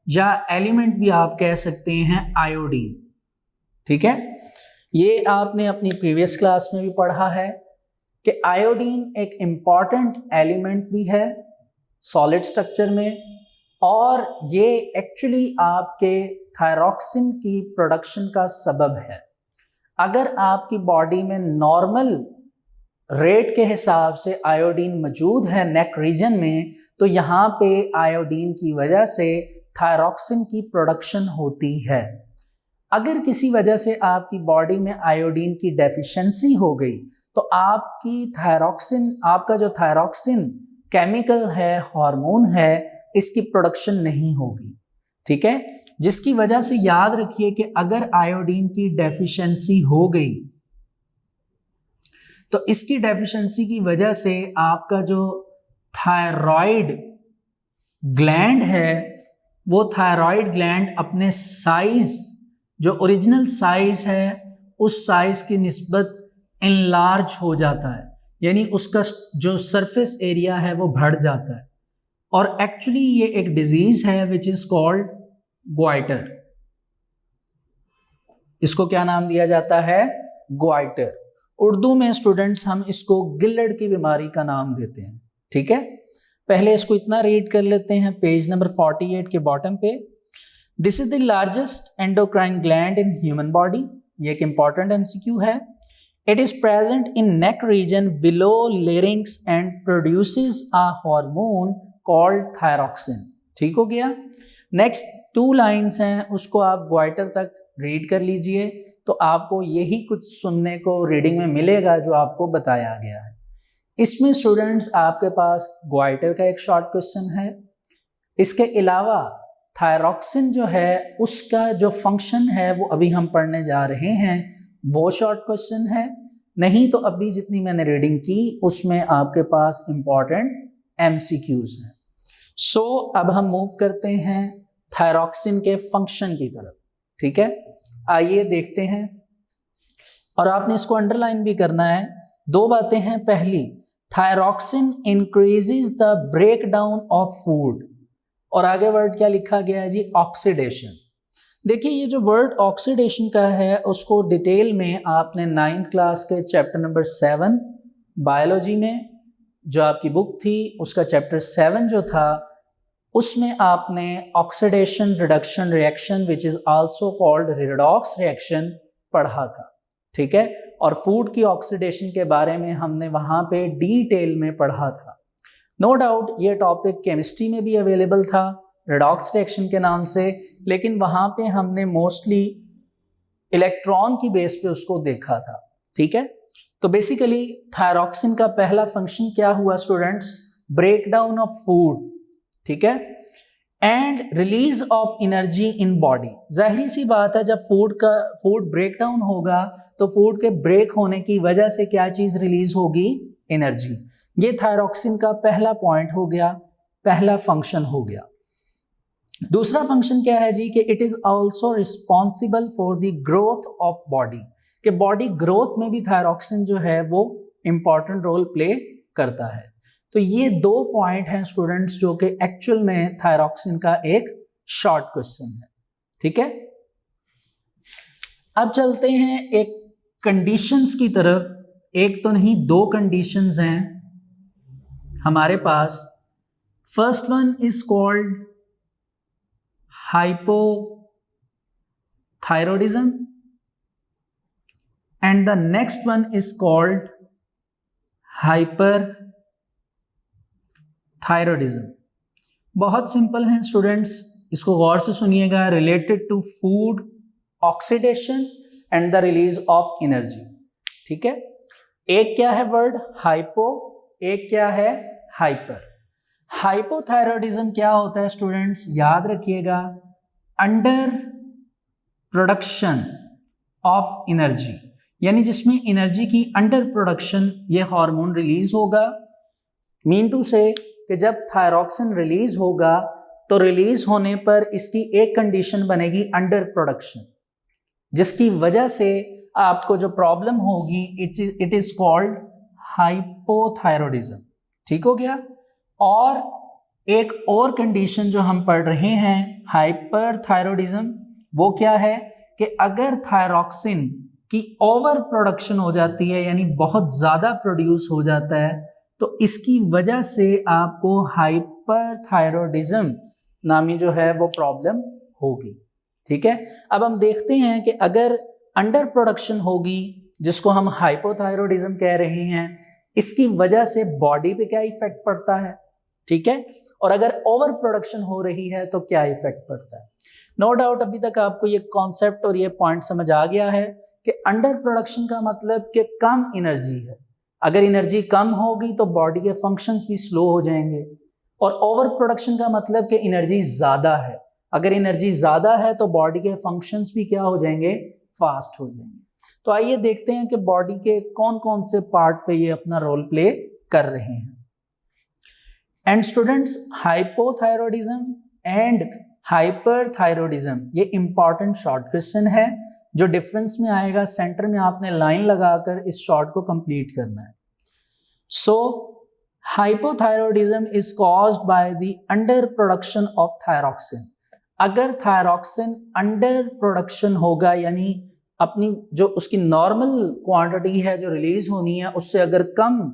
या एलिमेंट भी आप कह सकते हैं, आयोडीन। ठीक है, ये आपने अपनी प्रीवियस क्लास में भी पढ़ा है कि आयोडीन एक इंपॉर्टेंट एलिमेंट भी है सॉलिड स्ट्रक्चर में, और ये एक्चुअली आपके थायरॉक्सिन की प्रोडक्शन का सबब है। अगर आपकी बॉडी में नॉर्मल रेट के हिसाब से आयोडीन मौजूद है नेक रीजन में, तो यहाँ पे आयोडीन की वजह से थायरॉक्सिन की प्रोडक्शन होती है। अगर किसी वजह से आपकी बॉडी में आयोडीन की डेफिशिएंसी हो गई तो आपकी थायरॉक्सिन, आपका जो थायरॉक्सिन केमिकल है, हार्मोन है, इसकी प्रोडक्शन नहीं होगी। ठीक है, जिसकी वजह से याद रखिए कि अगर आयोडीन की डेफिशिएंसी हो गई तो इसकी डेफिशिएंसी की वजह से आपका जो थायराइड ग्लैंड है वो थायराइड ग्लैंड अपने साइज, जो ओरिजिनल साइज है उस साइज की निस्बत इनलार्ज हो जाता है, यानी उसका जो सरफेस एरिया है वो बढ़ जाता है। और एक्चुअली ये एक डिजीज है विच इज कॉल्ड ग्वाइटर। इसको क्या नाम दिया जाता है? ग्वाइटर। उर्दू में स्टूडेंट्स हम इसको गिल्लड़ की बीमारी का नाम देते हैं। ठीक है, पहले इसको इतना रीड कर लेते हैं पेज नंबर 48 के बॉटम पे। This is the largest endocrine gland in human body. ये एक इंपॉर्टेंट एमसीक्यू है। It is present in neck region below larynx and produces a hormone called thyroxine. ठीक हो गया? नेक्स्ट 2 लाइन्स हैं, उसको आप ग्वाइटर तक रीड कर लीजिए तो आपको यही कुछ सुनने को रीडिंग में मिलेगा जो आपको बताया गया है। इसमें स्टूडेंट्स आपके पास ग्वाइटर का एक शॉर्ट क्वेश्चन है। इसके अलावा थायरॉक्सिन जो है उसका जो फंक्शन है वो अभी हम पढ़ने जा रहे हैं, वो शॉर्ट क्वेश्चन है। नहीं तो अभी जितनी मैंने रीडिंग की उसमें आपके पास इंपॉर्टेंट एमसीक्यूज हैं। सो अब हम मूव करते हैं थायरॉक्सिन के फंक्शन की तरफ। ठीक है, आइए देखते हैं, और आपने इसको अंडरलाइन भी करना है। 2 बातें हैं। पहली, thyroxine increases the breakdown of food, और आगे वर्ड क्या लिखा गया है जी, ऑक्सीडेशन। देखिए ये जो वर्ड ऑक्सीडेशन का है उसको डिटेल में आपने 9th क्लास के चैप्टर नंबर 7 बायोलॉजी में जो आपकी बुक थी उसका चैप्टर 7 जो था उसमें आपने oxidation reduction reaction which is also called redox reaction पढ़ा था। ठीक है, और फूड की ऑक्सीडेशन के बारे में हमने वहां पे डिटेल में पढ़ा था। नो डाउट ये टॉपिक केमिस्ट्री में भी अवेलेबल था रिडॉक्स रिएक्शन के नाम से, लेकिन वहां पे हमने मोस्टली इलेक्ट्रॉन की बेस पे उसको देखा था। ठीक है, तो बेसिकली थायरॉक्सिन का पहला फंक्शन क्या हुआ स्टूडेंट्स, ब्रेकडाउन ऑफ फूड। ठीक है, and release of energy in body. जाहिर सी बात है जब फूड ब्रेकडाउन होगा तो फूड के ब्रेक होने की वजह से क्या चीज रिलीज होगी, एनर्जी। ये थायरॉक्सिन का पहला पॉइंट हो गया, पहला फंक्शन हो गया। दूसरा फंक्शन क्या है जी, कि it is also responsible for the growth of body, कि बॉडी ग्रोथ में भी थायरॉक्सिन जो है वो इंपॉर्टेंट रोल प्ले करता है। तो ये 2 पॉइंट हैं स्टूडेंट्स जो कि एक्चुअल में थायरॉक्सिन का एक शॉर्ट क्वेश्चन है। ठीक है, अब चलते हैं एक कंडीशंस की तरफ। एक तो नहीं 2 कंडीशंस हैं हमारे पास। First one is called hypothyroidism and the next one is called hyperthyroidism। बहुत सिंपल है स्टूडेंट्स, इसको गौर से सुनिएगा। Related to food oxidation and the release of energy. ठीक है, एक क्या है वर्ड हाइपो, एक क्या है हाइपर। हाइपोथायरॉयडिज्म क्या होता है स्टूडेंट्स, याद रखिएगा, अंडर प्रोडक्शन ऑफ एनर्जी, यानी जिसमें एनर्जी की अंडर प्रोडक्शन ये हार्मोन रिलीज होगा। मीन टू से कि जब थायरॉक्सिन रिलीज होगा तो रिलीज होने पर इसकी एक कंडीशन बनेगी अंडर प्रोडक्शन, जिसकी वजह से आपको जो प्रॉब्लम होगी इट इज कॉल्ड हाइपोथायरॉयडिज्म। ठीक हो गया। और एक और कंडीशन जो हम पढ़ रहे हैं हाइपरथायरॉयडिज्म, वो क्या है कि अगर थायरॉक्सिन की ओवर प्रोडक्शन हो जाती है, यानी बहुत ज़्यादा प्रोड्यूस हो जाता है, तो इसकी वजह से आपको हाइपरथायरॉयडिज्म नामी जो है वो प्रॉब्लम होगी। ठीक है, अब हम देखते हैं कि अगर अंडर प्रोडक्शन होगी जिसको हम हाइपोथायरॉयडिज्म कह रहे हैं, इसकी वजह से बॉडी पे क्या इफेक्ट पड़ता है। ठीक है, और अगर ओवर प्रोडक्शन हो रही है तो क्या इफेक्ट पड़ता है। नो डाउट अभी तक आपको ये कॉन्सेप्ट और ये पॉइंट समझ आ गया है कि अंडर प्रोडक्शन का मतलब कि कम एनर्जी है। अगर एनर्जी कम होगी तो बॉडी के फंक्शंस भी स्लो हो जाएंगे, और ओवर प्रोडक्शन का मतलब कि एनर्जी ज़्यादा है। अगर एनर्जी ज़्यादा है तो बॉडी के फंक्शंस भी क्या हो जाएंगे, फास्ट हो जाएंगे। तो आइए देखते हैं कि बॉडी के कौन कौन से पार्ट पे ये अपना रोल प्ले कर रहे हैं। And students, hypothyroidism and hyperthyroidism ये इंपॉर्टेंट शॉर्ट क्वेश्चन है जो डिफरेंस में आएगा। सेंटर में आपने लाइन लगाकर इस शॉर्ट को कंप्लीट करना है। So hypothyroidism is caused by the under production of thyroxine. अगर थायरॉक्सिन अंडर प्रोडक्शन होगा, यानी अपनी जो उसकी नॉर्मल क्वांटिटी है जो रिलीज होनी है उससे अगर कम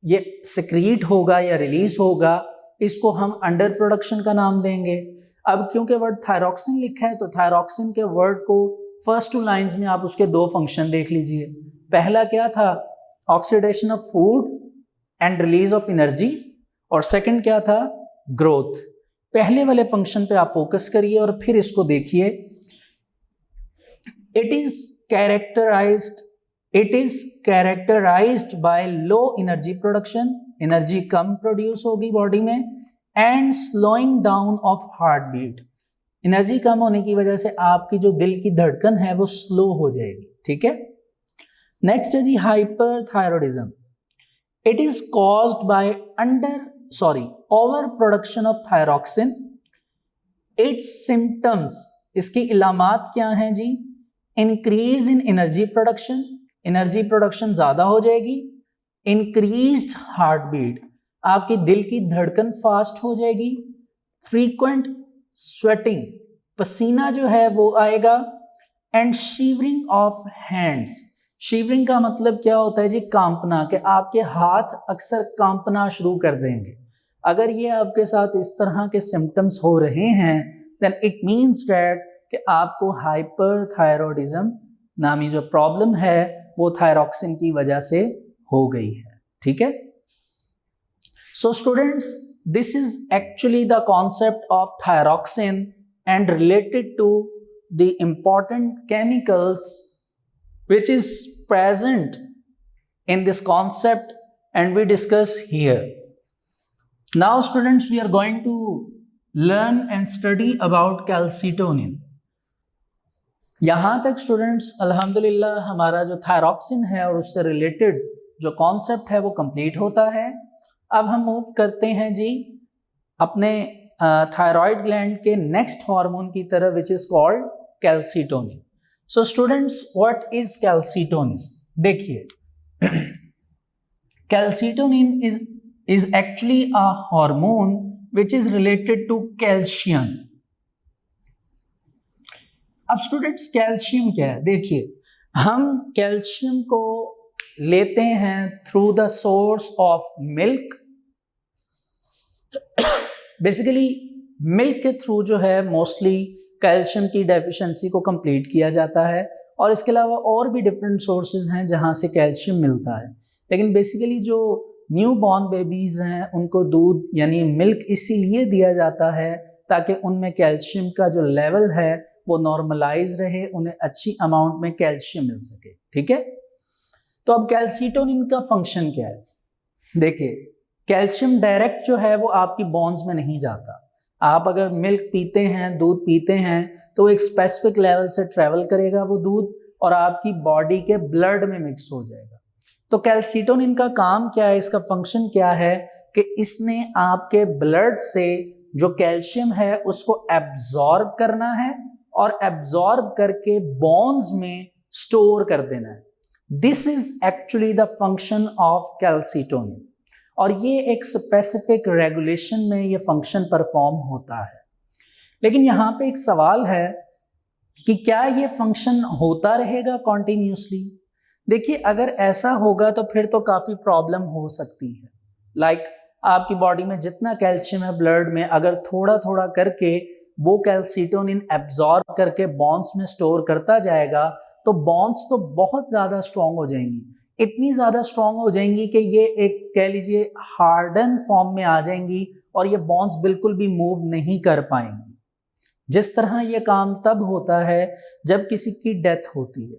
ये सिक्रीट होगा या रिलीज होगा, इसको हम अंडर प्रोडक्शन का नाम देंगे। अब क्योंकि वर्ड थायरॉक्सिन लिखा है तो थायरॉक्सिन के वर्ड को फर्स्ट 2 लाइंस में आप उसके 2 फंक्शन देख लीजिए। पहला क्या था, oxidation of food and release of energy, और सेकंड क्या था, ग्रोथ। पहले वाले फंक्शन पे आप फोकस करिए और फिर इसको देखिए। It is characterised by low energy production, energy कम प्रोड्यूस होगी बॉडी में, and slowing down of heart beat. Energy कम होने की वजह से आपकी जो दिल की धड़कन है वो स्लो हो जाएगी, ठीक है। नेक्स्ट है जी hyperthyroidism. It is caused by over production of thyroxine. Its symptoms, इसकी इलामात क्या हैं जी, increase in energy production, energy production ज्यादा हो जाएगी, इंक्रीज्ड हार्ट बीट, आपकी दिल की धड़कन फास्ट हो जाएगी, फ्रीक्वेंट स्वेटिंग, पसीना जो है वो आएगा, and shivering of hands. Shivering का मतलब क्या होता है जी, कांपना, कि आपके हाथ अक्सर कांपना शुरू कर देंगे। अगर ये आपके साथ इस तरह के सिम्टम्स हो रहे हैं देन इट मीन्स दैट कि आपको हाइपरथायरॉयडिज्म नामी जो प्रॉब्लम है वो थायरॉक्सिन की वजह से हो गई है, ठीक है। So students, this is actually the concept of thyroxine and related to the important chemicals which is present in this concept and we discuss here. Now students, we are going to learn and study about calcitonin. यहाँ तक students अल्हम्दुलिल्लाह हमारा जो thyroxine है और उससे related जो concept है वो कंप्लीट होता है। अब हम मूव करते हैं जी अपने थायराइड ग्लैंड के नेक्स्ट हार्मोन की तरफ, which is called calcitonin. So students, what is calcitonin? देखिए, calcitonin is actually a hormone which is related to calcium. अब स्टूडेंट्स, कैल्शियम क्या है? देखिए, हम कैल्शियम को लेते हैं through the source of milk. Basically milk के थ्रू जो है मोस्टली कैल्शियम की डेफिशिएंसी को कंप्लीट किया जाता है, और इसके अलावा और भी डिफरेंट सोर्सेज हैं जहां से कैल्शियम मिलता है। लेकिन बेसिकली जो न्यू बॉर्न बेबीज़ हैं उनको दूध यानी मिल्क इसीलिए दिया जाता है ताकि उनमें कैल्शियम का जो लेवल है वो नॉर्मलाइज रहे, उन्हें अच्छी अमाउंट में कैल्शियम मिल सके, ठीक है। तो अब कैल्सिटोनिन का फंक्शन क्या है? देखिए, कैल्शियम डायरेक्ट जो है वो आपकी बोन्स में नहीं जाता। आप अगर मिल्क पीते हैं, दूध पीते हैं, तो एक स्पेसिफिक लेवल से ट्रेवल करेगा वो दूध और आपकी बॉडी के ब्लड में मिक्स हो जाएगा। तो कैल्सिटोनिन का काम क्या है, इसका फंक्शन क्या है कि इसने आपके ब्लड से जो कैल्शियम है उसको एब्जॉर्ब करना है और एब्जॉर्ब करके बोन्स में स्टोर कर देना है। This is actually the function of calcitonin, और ये एक स्पेसिफिक रेगुलेशन में ये फंक्शन परफॉर्म होता है। लेकिन यहाँ पे एक सवाल है कि क्या ये फंक्शन होता रहेगा कॉन्टिन्यूसली? देखिए, अगर ऐसा होगा तो फिर तो काफ़ी प्रॉब्लम हो सकती है। लाइक आपकी बॉडी में जितना कैल्शियम है ब्लड में, अगर थोड़ा थोड़ा करके वो कैल्सिटोनिन एब्जॉर्ब करके बॉन्स में स्टोर करता जाएगा तो बॉन्स तो बहुत ज़्यादा स्ट्रॉन्ग हो जाएंगी, इतनी ज़्यादा स्ट्रॉन्ग हो जाएंगी कि ये एक कह लीजिए हार्डन फॉर्म में आ जाएंगी और ये बॉन्स बिल्कुल भी मूव नहीं कर पाएंगी। जिस तरह ये काम तब होता है जब किसी की डेथ होती है।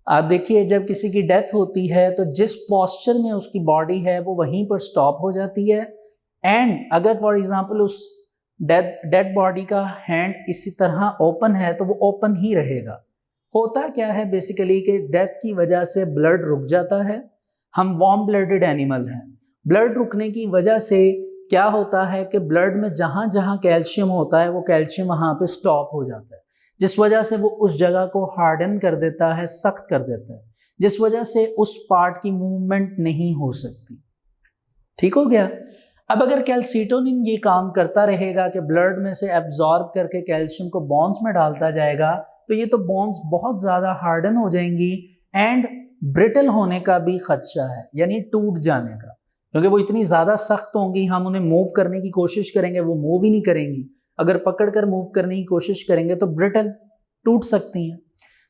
आप देखिए, जब किसी की डेथ होती है तो जिस पोस्चर में उसकी बॉडी है वो वहीं पर स्टॉप हो जाती है, एंड अगर फॉर एग्जांपल उस डेड बॉडी का हैंड इसी तरह ओपन है तो वो ओपन ही रहेगा। होता क्या है बेसिकली कि डेथ की वजह से ब्लड रुक जाता है। हम वार्म ब्लडेड एनिमल हैं, ब्लड रुकने की वजह से क्या होता है कि ब्लड में जहाँ जहाँ कैल्शियम होता है वो कैल्शियम वहाँ पे स्टॉप हो जाता है, जिस वजह से वो उस जगह को हार्डन कर देता है, सख्त कर देता है, जिस वजह से उस पार्ट की मूवमेंट नहीं हो सकती। ठीक हो गया। अब अगर कैल्सिटोनिन ये काम करता रहेगा कि ब्लड में से एब्जॉर्ब करके कैल्शियम को बोन्स में डालता जाएगा तो ये तो बोन्स बहुत ज़्यादा हार्डन हो जाएंगी एंड ब्रिटल होने का भी खदशा है, यानी टूट जाने का, क्योंकि वो इतनी ज़्यादा सख्त होंगी, हम उन्हें मूव करने की कोशिश करेंगे वो मूव ही नहीं करेंगी। अगर पकड़ कर मूव करने की कोशिश करेंगे तो ब्रिटल टूट सकती हैं।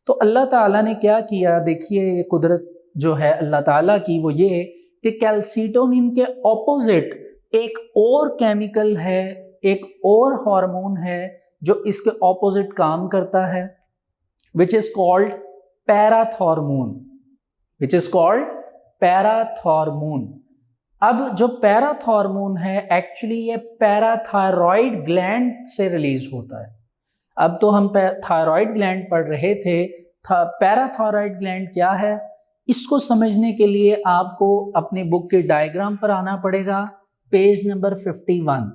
तो अल्लाह ताला ने क्या किया, देखिए ये कुदरत जो है अल्लाह ताला की, वो ये कि कैल्सीटोनिन के ऑपोजिट एक और केमिकल है, एक और हार्मोन है जो इसके ऑपोजिट काम करता है, विच is called parathormone, which is called parathormone. अब जो पैराथॉर्मोन है एक्चुअली ये पैराथायरॉयड ग्लैंड से रिलीज होता है। अब तो हम थायरॉयड ग्लैंड पढ़ रहे थे, पैराथायरॉयड ग्लैंड क्या है, इसको समझने के लिए आपको अपनी बुक के डायग्राम पर आना पड़ेगा, पेज नंबर 51।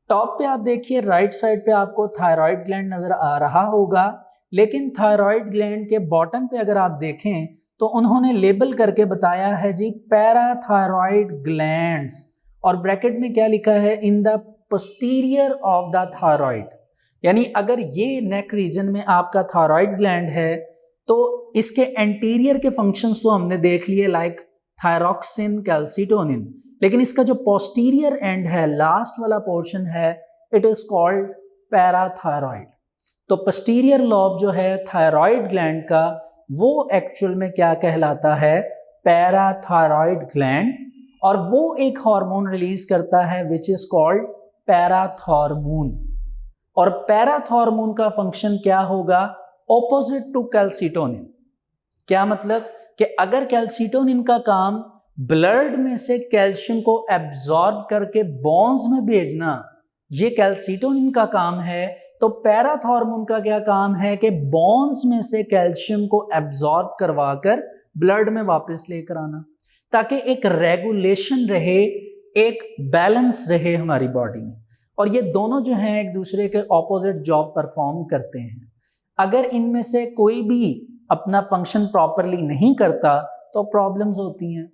टॉप पे आप देखिए राइट साइड पे आपको थायरॉयड ग्लैंड नजर आ रहा होगा, लेकिन थायरॉयड ग्लैंड के बॉटम पे अगर आप देखें तो उन्होंने लेबल करके बताया है जी पैराथायरॉयड ग्लैंड्स, और ब्रैकेट में क्या लिखा है, in the posterior of the thyroid. यानी अगर ये नेक रीजन में आपका थायरॉयड ग्लैंड है तो इसके एंटीरियर के फंक्शंस तो हमने देख लिए, लाइक थायरॉक्सिन, कैल्सीटोनिन, लेकिन इसका जो पोस्टीरियर एंड है, लास्ट वाला पोर्शन है, इट इज कॉल्ड पैराथायरॉयड। तो पोस्टीरियर लॉब जो है थायरॉयड ग्लैंड का, वो एक्चुअल में क्या कहलाता है, पैराथायरॉयड ग्लैंड, और वो एक हार्मोन रिलीज करता है विच इज कॉल्ड पैराथॉर्मोन। और पैराथॉर्मोन का फंक्शन क्या होगा, ऑपोजिट टू कैल्सीटोनिन। क्या मतलब कि अगर कैल्सीटोनिन का काम ब्लड में से कैल्शियम को एब्जॉर्ब करके बोन्स में भेजना, ये कैल्सीटोनिन का काम है, तो पैराथॉर्मोन का क्या काम है कि बोन्स में से कैल्शियम को एब्जॉर्ब करवाकर ब्लड में वापस लेकर आना, ताकि एक रेगुलेशन रहे, एक बैलेंस रहे हमारी बॉडी में। और ये दोनों जो हैं एक दूसरे के ऑपोजिट जॉब परफॉर्म करते हैं। अगर इनमें से कोई भी अपना फंक्शन प्रॉपरली नहीं करता तो प्रॉब्लम्स होती हैं।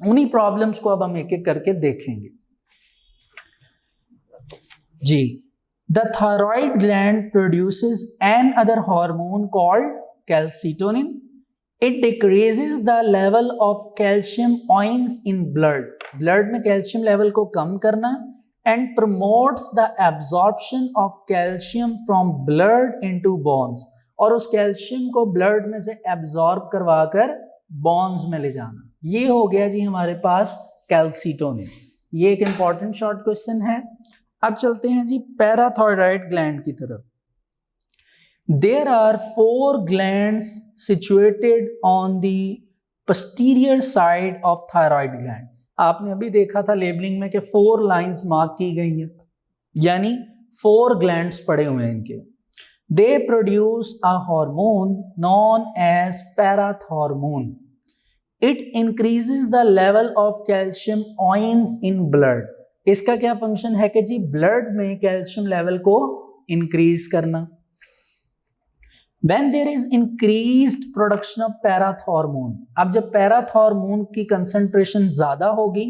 उन्हीं प्रॉब्लम्स को अब हम एक एक करके देखेंगे जी। The thyroid gland produces an other hormone called calcitonin. It decreases the level of calcium ions in blood, blood में कैल्शियम लेवल को कम करना, and promotes the absorption of calcium from blood into bones, और उस calcium को blood में से absorb करवाकर बोन्स में ले जाना। ये हो गया जी हमारे पास कैल्सीटोनिन। ये एक इंपॉर्टेंट शॉर्ट क्वेश्चन है। अब चलते हैं जी पैराथायरॉयड ग्लैंड की तरफ। There are 4 glands situated on the posterior side of thyroid gland। आपने अभी देखा था लेबलिंग में कि 4 लाइंस मार्क की गई हैं, यानी 4 ग्लैंड्स पड़े हुए हैं इनके। They produce a hormone known as parathormone. It increases the level of calcium ions in blood. इसका क्या फंक्शन है कि जी ब्लड में कैल्शियम लेवल को इंक्रीज करना। When there is increased production of parathormone, अब जब पैराथॉर्मोन की कंसंट्रेशन ज्यादा होगी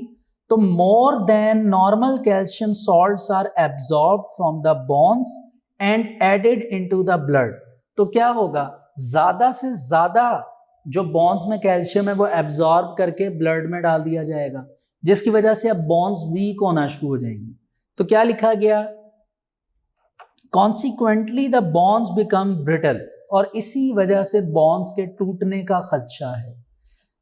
तो more than normal calcium salts are absorbed from the bones and added into the blood। तो क्या होगा, ज्यादा से ज्यादा जो बोन्स में कैल्शियम है वो एब्जॉर्ब करके ब्लड में डाल दिया जाएगा, जिसकी वजह से अब बोन्स वीक होना शुरू हो जाएंगी। तो क्या लिखा गया, Consequently the bonds become brittle, और इसी वजह से बॉन्ड्स के टूटने का खदशा है।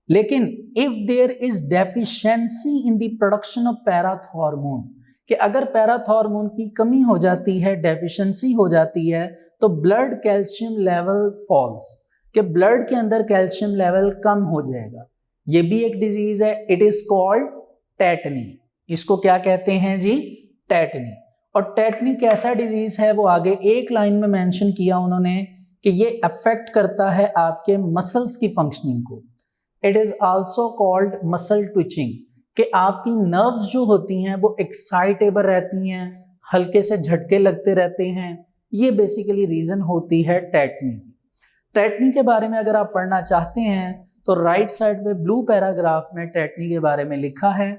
लेकिन if there is deficiency in the production of parathormone, कि अगर पैराथॉर्मोन की कमी हो जाती है, डेफिशिएंसी हो जाती है, तो ब्लड कैल्शियम लेवल फॉल्स, कि ब्लड के अंदर कैल्शियम लेवल कम हो जाएगा। ये भी एक डिजीज है, इट इज कॉल्ड टेटनी। इसको क्या कहते हैं जी, टेटनी। और टेटनी कैसा डिजीज है वो आगे एक लाइन में मेंशन किया उन्होंने कि ये अफेक्ट करता है आपके मसल्स की फंक्शनिंग को। It is also called muscle twitching, कि आपकी नर्व्स जो होती हैं वो एक्साइटेबल रहती हैं, हल्के से झटके लगते रहते हैं। ये बेसिकली रीजन होती है टेटनी की। टेटनी के बारे में अगर आप पढ़ना चाहते हैं तो राइट साइड पे ब्लू पैराग्राफ में टेटनी के बारे में लिखा है,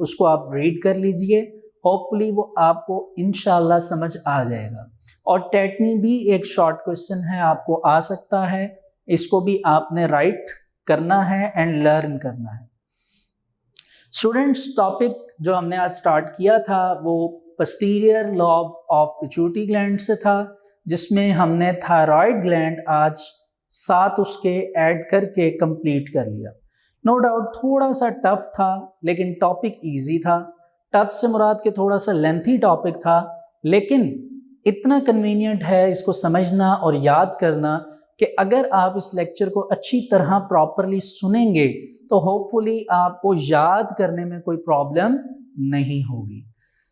उसको आप रीड कर लीजिए, होपफुली वो आपको इंशाल्लाह समझ आ जाएगा। और टेटनी भी एक शॉर्ट क्वेश्चन है, आपको आ सकता है, इसको भी आपने राइट करना है एंड लर्न करना है। स्टूडेंट्स, टॉपिक जो हमने आज स्टार्ट किया था वो posterior lobe of pituitary gland से था। जिसमें हमने थायराइड ग्लैंड आज साथ उसके ऐड करके कंप्लीट कर लिया। नो डाउट थोड़ा सा टफ था, लेकिन टॉपिक इजी था। टफ से मुराद के थोड़ा सा लेंथी टॉपिक था, लेकिन इतना कन्वीनियंट है इसको समझना और याद करना कि अगर आप इस लेक्चर को अच्छी तरह प्रॉपरली सुनेंगे तो होपफुली आपको याद करने में कोई प्रॉब्लम नहीं होगी।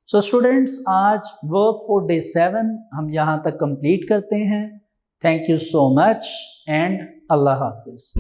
सो स्टूडेंट्स, आज वर्क फॉर डे 7 हम यहाँ तक कंप्लीट करते हैं। Thank you so much and अल्लाह हाफिज।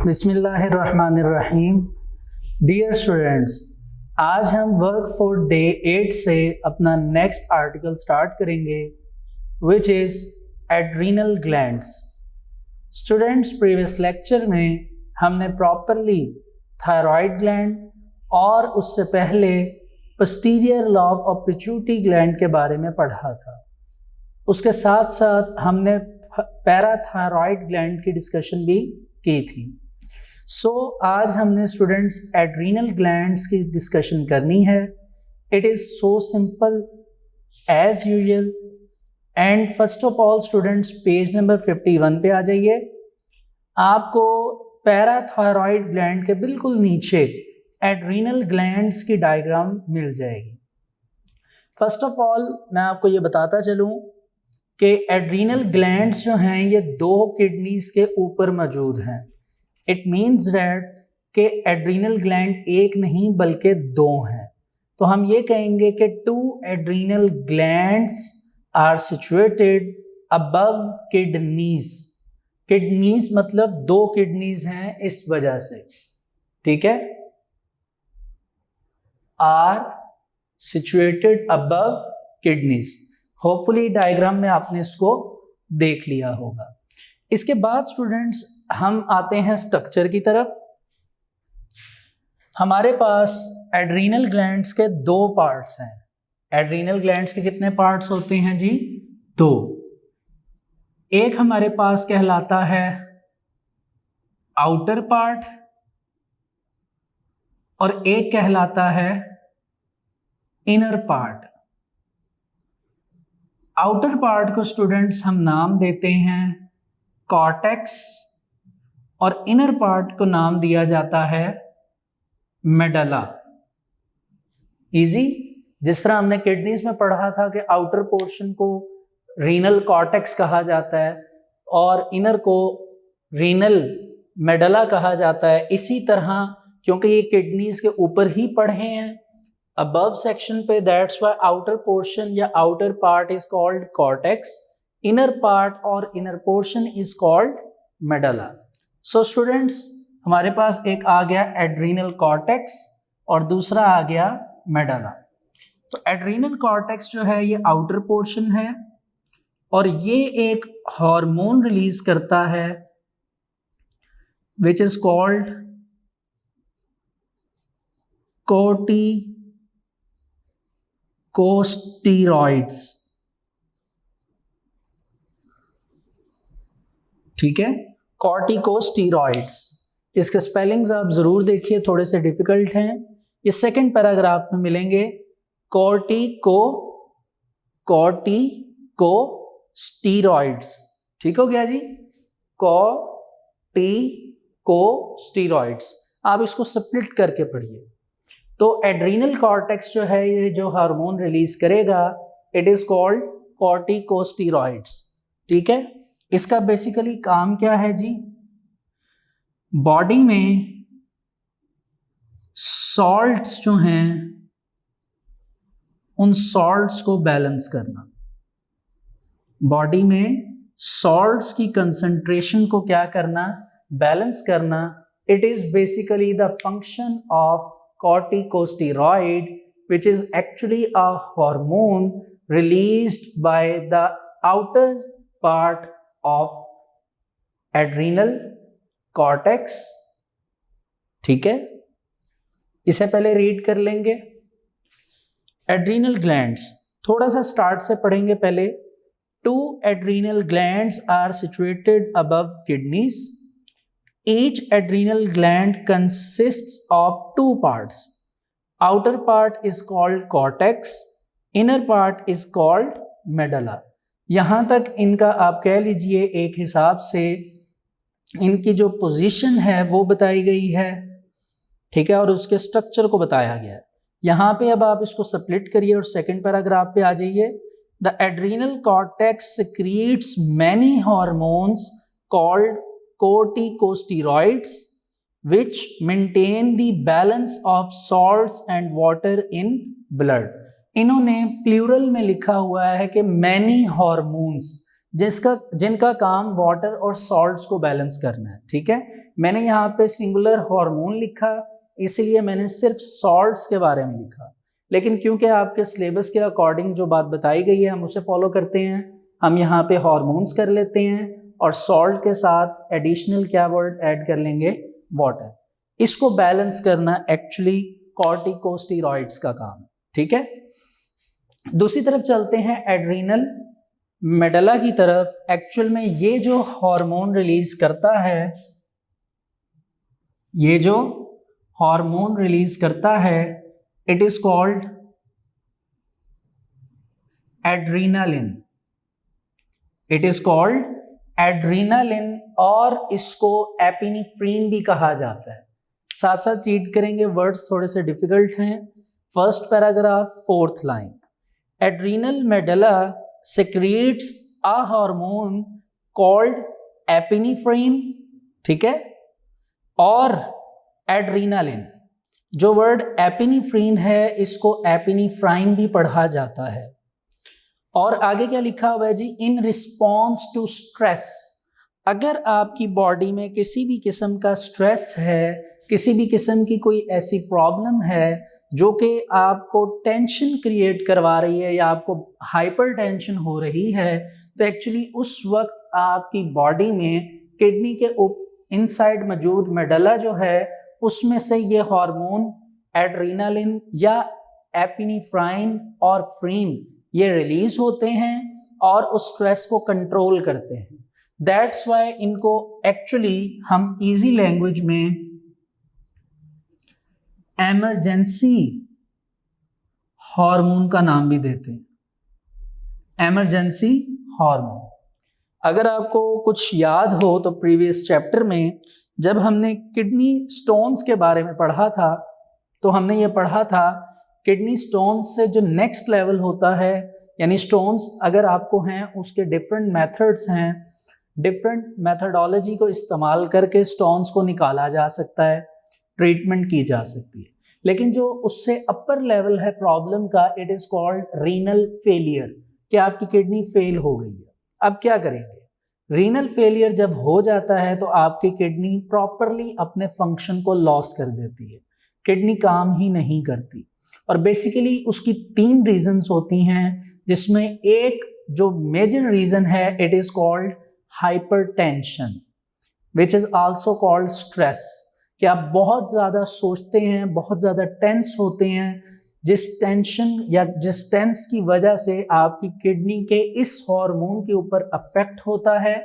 बिस्मिल्लाहिर्रहमानिर्रहीम। डियर स्टूडेंट्स, आज हम वर्क फॉर डे 8 से अपना नेक्स्ट आर्टिकल स्टार्ट करेंगे, which is adrenal glands. Students, previous lecture में हमने प्रॉपरली थायराइड ग्लैंड और उससे पहले posterior lobe of pituitary gland के बारे में पढ़ा था। उसके साथ साथ हमने पैराथायराइड ग्लैंड की डिस्कशन भी की थी। आज हमने स्टूडेंट्स एड्रीनल ग्लैंड्स की डिस्कशन करनी है। It is so simple as usual. And first of all students, page number 51 पे आ जाइए। आपको पैराथायराइड ग्लैंड के बिल्कुल नीचे एड्रीनल ग्लैंड्स की डायग्राम मिल जाएगी। फर्स्ट ऑफ ऑल मैं आपको ये बताता चलूँ कि एड्रीनल ग्लैंड्स जो हैं ये 2 किडनीज के ऊपर मौजूद हैं। इट मीन्स दैट कि एड्रीनल ग्लैंड एक नहीं बल्कि 2 हैं। तो हम ये कहेंगे कि 2 adrenal glands are situated above kidneys. Kidneys मतलब 2 किडनीज हैं इस वजह से, ठीक है, are situated above kidneys. Hopefully diagram में आपने इसको देख लिया होगा। इसके बाद स्टूडेंट्स हम आते हैं स्ट्रक्चर की तरफ। हमारे पास एड्रीनल ग्लैंड्स के 2 पार्ट्स हैं। एड्रीनल ग्लैंड्स के कितने पार्ट्स होते हैं जी? 2। एक हमारे पास कहलाता है आउटर पार्ट और एक कहलाता है इनर पार्ट। आउटर पार्ट को स्टूडेंट्स हम नाम देते हैं कॉर्टेक्स और इनर पार्ट को नाम दिया जाता है मेडला। इजी। जिस तरह हमने किडनीज में पढ़ा था कि आउटर पोर्शन को रीनल कॉर्टेक्स कहा जाता है और इनर को रीनल मेडला कहा जाता है, इसी तरह क्योंकि ये किडनीज के ऊपर ही पढ़े हैं अबव सेक्शन पे, दैट्स व्हाई आउटर पोर्शन या outer part is called cortex, inner part और inner portion is called medulla. So students, हमारे पास एक आ गया एड्रीनल कॉर्टेक्स और दूसरा आ गया मेडला। तो एड्रीनल कॉर्टेक्स जो है ये आउटर पोर्शन है और ये एक हार्मोन रिलीज करता है विच इज कॉल्ड कोर्टिकोस्टेरॉइड्स। ठीक है, कॉर्टिकोस्टेरॉइड्स। इसके स्पेलिंग्स आप जरूर देखिए, थोड़े से डिफिकल्ट हैं। ये सेकंड पैराग्राफ में मिलेंगे। कोर्टिकोस्टेरॉइड्स। ठीक हो गया जी, कोर्टिकोस्टेरॉइड्स। आप इसको स्प्लिट करके पढ़िए। तो एड्रीनल कॉर्टेक्स जो है ये जो हार्मोन रिलीज करेगा, इट इज कॉल्ड कॉर्टिकोस्टेरॉइड्स। ठीक है, इसका बेसिकली काम क्या है जी? बॉडी में सॉल्ट्स जो हैं उन सॉल्ट्स को बैलेंस करना, बॉडी में सॉल्ट्स की कंसंट्रेशन को क्या करना, बैलेंस करना। It is basically the function of corticosteroid, which is actually a hormone released by the outer part of adrenal cortex। ठीक है, इसे पहले रीड कर लेंगे। एड्रीनल ग्लैंड्स, थोड़ा सा स्टार्ट से पढ़ेंगे पहले। 2 adrenal glands are situated above kidneys. Each adrenal gland consists of 2 parts. Outer part is called cortex, inner part is called medulla. यहाँ तक इनका आप कह लीजिए एक हिसाब से इनकी जो पोजीशन है वो बताई गई है, ठीक है, और उसके स्ट्रक्चर को बताया गया है। यहाँ पे अब आप इसको स्प्लिट करिए और सेकंड पैराग्राफ पे आ जाइए। The adrenal cortex secretes many hormones called corticosteroids, which maintain the balance of salts and water in blood. इन्होंने प्लूरल में लिखा हुआ है कि many hormones, जिनका काम वाटर और सॉल्ट्स को बैलेंस करना है। ठीक है, मैंने यहाँ पे सिंगुलर हार्मोन लिखा, इसलिए मैंने सिर्फ सॉल्ट्स के बारे में लिखा, लेकिन क्योंकि आपके सिलेबस के अकॉर्डिंग जो बात बताई गई है हम उसे फॉलो करते हैं। हम यहाँ पे हार्मोन्स कर लेते हैं और सॉल्ट के साथ एडिशनल क्या वर्ड ऐड कर लेंगे, वाटर। इसको बैलेंस करना एक्चुअली कॉर्टिकोस्टेरॉइड्स का काम है। ठीक है, दूसरी तरफ चलते हैं एड्रीनल मेडला की तरफ। एक्चुअल में ये जो हार्मोन रिलीज करता है, ये जो हार्मोन रिलीज करता है, it is called adrenaline. It is called adrenaline और इसको एपिनेफ्रिन भी कहा जाता है। साथ साथ रीड करेंगे, वर्ड्स थोड़े से डिफिकल्ट हैं। First paragraph, 4th line. Adrenal medulla secretes a hormone called epinephrine, ठीक है, और एड्रीनालिन। जो वर्ड एपिनेफ्रिन है इसको एपिनेफ्राइन भी पढ़ा जाता है। और आगे क्या लिखा हुआ है जी, इन रिस्पॉन्स टू स्ट्रेस। अगर आपकी बॉडी में किसी भी किस्म का स्ट्रेस है, किसी भी किस्म की कोई ऐसी प्रॉब्लम है जो कि आपको टेंशन क्रिएट करवा रही है या आपको हाइपर टेंशन हो रही है, तो एक्चुअली उस वक्त आपकी बॉडी में किडनी के इनसाइड मौजूद मेडला जो है उसमें से ये हार्मोन एड्रीनालिन या एपिनेफ्राइन और फ्रीन ये रिलीज होते हैं और उस स्ट्रेस को कंट्रोल करते हैं। दैट्स वाई इनको एक्चुअली हम इजी लैंग्वेज में एमरजेंसी हार्मोन का नाम भी देते हैं। एमरजेंसी हार्मोन, अगर आपको कुछ याद हो तो प्रीवियस चैप्टर में जब हमने किडनी स्टोन्स के बारे में पढ़ा था तो हमने ये पढ़ा था किडनी स्टोन्स से जो नेक्स्ट लेवल होता है, यानी स्टोन्स अगर आपको हैं उसके डिफरेंट मेथड्स हैं, डिफरेंट मेथडोलॉजी को इस्तेमाल करके स्टोन्स को निकाला जा सकता है, ट्रीटमेंट की जा सकती है। लेकिन जो उससे अपर लेवल है प्रॉब्लम का, it is called renal failure, कि आपकी किडनी फेल हो गई है। अब क्या करेंगे, रीनल फेलियर जब हो जाता है तो आपकी किडनी प्रॉपरली अपने फंक्शन को लॉस कर देती है, किडनी काम ही नहीं करती। और बेसिकली उसकी 3 रीजंस होती हैं, जिसमें एक जो मेजर रीजन है it is called hypertension, which is also called stress, कि आप बहुत ज़्यादा सोचते हैं, बहुत ज़्यादा टेंस होते हैं, जिस टेंशन या जिस टेंस की वजह से आपकी किडनी के इस हार्मोन के ऊपर अफेक्ट होता है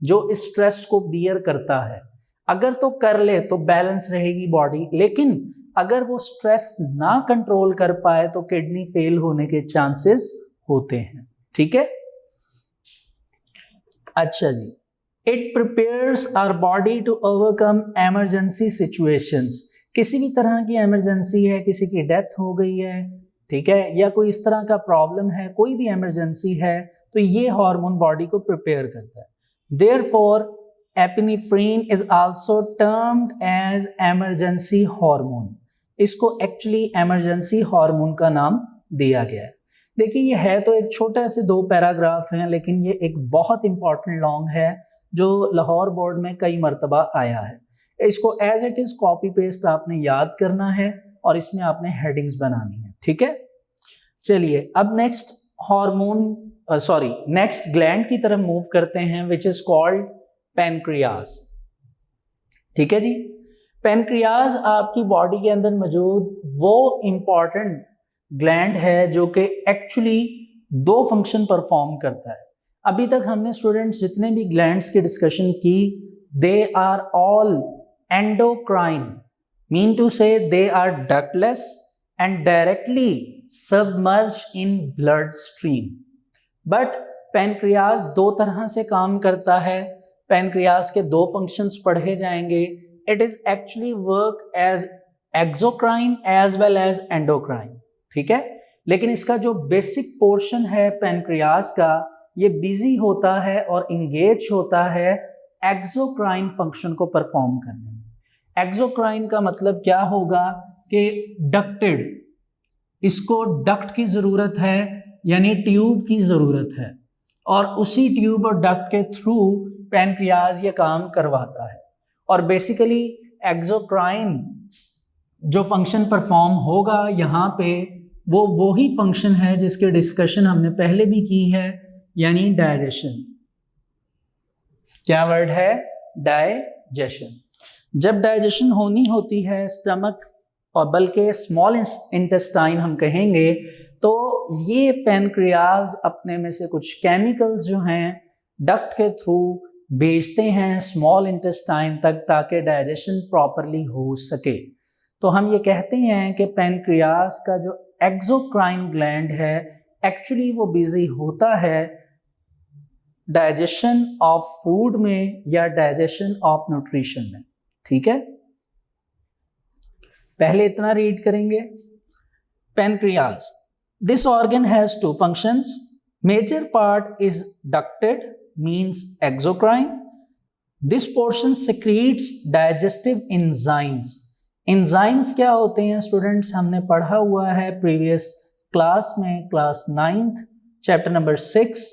जो इस स्ट्रेस को बियर करता है। अगर तो कर ले तो बैलेंस रहेगी बॉडी, लेकिन अगर वो स्ट्रेस ना कंट्रोल कर पाए तो किडनी फेल होने के चांसेस होते हैं। ठीक है, अच्छा जी। It prepares our body to overcome emergency situations. किसी भी तरह की एमरजेंसी है, किसी की डेथ हो गई है, ठीक है, या कोई इस तरह का प्रॉब्लम है, कोई भी एमरजेंसी है, तो ये हार्मोन बॉडी को प्रिपेयर करता है। Therefore epinephrine is also termed as emergency hormone. इसको एक्चुअली एमरजेंसी हार्मोन का नाम दिया गया है। देखिए ये है तो एक छोटे से 2 पैराग्राफ हैं, लेकिन ये एक बहुत इंपॉर्टेंट लॉन्ग है जो लाहौर बोर्ड में कई मरतबा आया है। इसको as it is copy paste आपने याद करना है और इसमें आपने हेडिंग्स बनानी है, ठीक है। चलिए अब नेक्स्ट नेक्स्ट ग्लैंड की तरफ मूव करते हैं, विच इज कॉल्ड पैनक्रियाज। ठीक है जी, पैनक्रियाज आपकी बॉडी के अंदर मौजूद वो इंपॉर्टेंट ग्लैंड है जो कि एक्चुअली 2 फंक्शन परफॉर्म करता है। अभी तक हमने स्टूडेंट्स जितने भी ग्लैंड्स की डिस्कशन की, they are all endocrine, mean to say they are ductless and directly submerge in blood stream. But pancreas 2 तरह से काम करता है। पैनक्रियाज के 2 फंक्शंस पढ़े जाएंगे। It is actually work as exocrine as well as endocrine, ठीक है। लेकिन इसका जो बेसिक पोर्शन है पैनक्रियाज का, ये बिजी होता है और इंगेज होता है एक्सोक्राइन फंक्शन को परफॉर्म करने में। एक्सोक्राइन का मतलब क्या होगा कि डक्टेड, इसको डक्ट की जरूरत है, यानी ट्यूब की जरूरत है, और उसी ट्यूब और डक्ट के थ्रू पैनक्रियाज ये काम करवाता है। और बेसिकली एक्सोक्राइन जो फंक्शन परफॉर्म होगा यहाँ पे, वो ही फंक्शन है जिसके डिस्कशन हमने पहले भी की है, यानी डाइजेशन। क्या वर्ड है? डाइजेशन। जब डाइजेशन होनी होती है स्टमक और बल्कि स्मॉल इंटेस्टाइन हम कहेंगे, तो ये पैनक्रियाज अपने में से कुछ केमिकल्स जो हैं डक्ट के थ्रू भेजते हैं स्मॉल इंटेस्टाइन तक, ताकि डाइजेशन प्रॉपरली हो सके। तो हम ये कहते हैं कि पैनक्रियाज का जो एक्सोक्राइन ग्लैंड है, एक्चुअली वो बिजी होता है डाइजेशन ऑफ फूड में या डाइजेशन ऑफ न्यूट्रिशन में, ठीक है। पहले इतना रीड करेंगे। Pancreas, this organ has 2 functions. Major part is ducted, means exocrine. This portion secretes digestive enzymes. Enzymes क्या होते हैं स्टूडेंट्स? हमने पढ़ा हुआ है प्रीवियस क्लास में, class 9th chapter number 6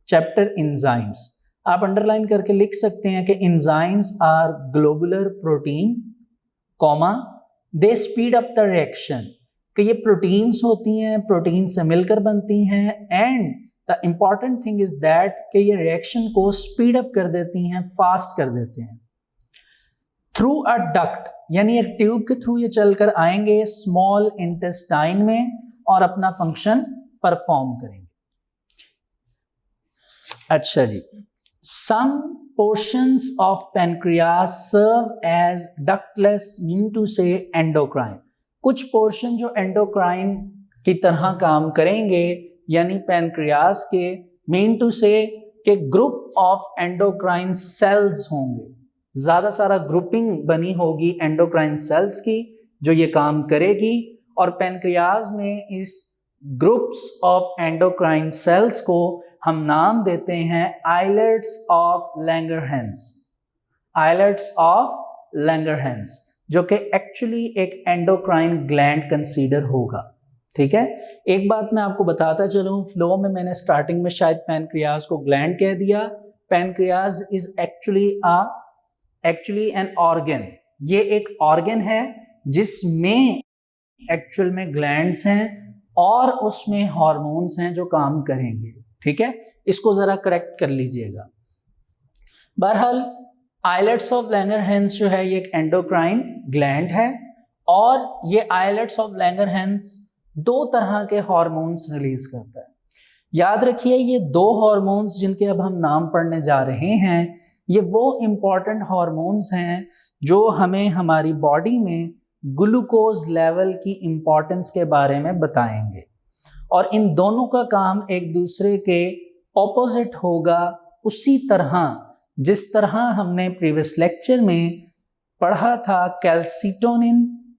chapter enzymes. आप अंडरलाइन करके लिख सकते हैं कि enzymes are globular protein, comma, they speed up the reaction, कि ये प्रोटीन्स होती हैं, प्रोटीन से मिलकर बनती हैं, and the important thing is that कि ये रिएक्शन को स्पीड अप कर देती हैं, फास्ट कर देते हैं। थ्रू अ डक्ट, यानी एक ट्यूब के थ्रू ये चलकर आएंगे स्मॉल इंटेस्टाइन में और अपना फंक्शन परफॉर्म करेंगे। अच्छा जी, some portions of pancreas serve as ductless, mean to say endocrine. कुछ पोर्शन जो एंडोक्राइन की तरह काम करेंगे, यानी पैनक्रियाज के मीन टू से के ग्रुप ऑफ एंडोक्राइन सेल्स होंगे। ज्यादा सारा ग्रुपिंग बनी होगी एंडोक्राइन सेल्स की जो ये काम करेगी, और पैनक्रियाज में इस ग्रुप्स ऑफ एंडोक्राइन सेल्स को हम नाम देते हैं islets of Langerhans. Islets of Langerhans, जो कि एक्चुअली एक एंडोक्राइन ग्लैंड कंसीडर होगा, ठीक है। एक बात मैं आपको बताता चलूं, फ्लो में मैंने स्टार्टिंग में शायद पैनक्रियाज को ग्लैंड कह दिया। Pancreas is actually an organ. ये एक ऑर्गन है जिसमें एक्चुअल में ग्लैंड्स हैं और उसमें हार्मोन्स हैं जो काम करेंगे, ठीक है। इसको जरा करेक्ट कर लीजिएगा। बहरहाल आइलेट्स ऑफ लैंगरहैंस जो है ये एक एंडोक्राइन ग्लैंड है, और ये आइलेट्स ऑफ लैंगरहैंस 2 तरह के हार्मोन्स रिलीज करता है। याद रखिए ये 2 हार्मोन्स जिनके अब हम नाम पढ़ने जा रहे हैं, ये वो इंपॉर्टेंट हार्मोन्स हैं जो हमें हमारी बॉडी में ग्लूकोज लेवल की इंपॉर्टेंस के बारे में बताएंगे, और इन दोनों का काम एक दूसरे के ऑपोजिट होगा, उसी तरह जिस तरह हमने प्रीवियस लेक्चर में पढ़ा था कैल्सिटोनिन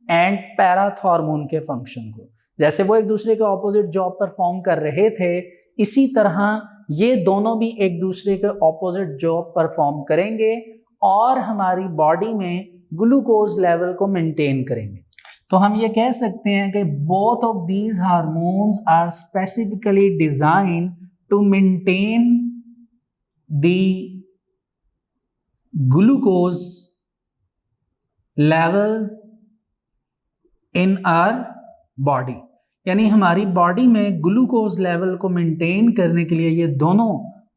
एंड पैराथॉर्मोन के फंक्शन को। जैसे वो एक दूसरे के ऑपोजिट जॉब परफॉर्म कर रहे थे, इसी तरह ये दोनों भी एक दूसरे के ऑपोजिट जॉब परफॉर्म करेंगे और हमारी बॉडी में ग्लूकोज लेवल को मेंटेन करेंगे। तो हम ये कह सकते हैं कि both of these hormones are specifically design to maintain the glucose level in our body, यानी हमारी बॉडी में ग्लूकोज लेवल को मेंटेन करने के लिए ये दोनों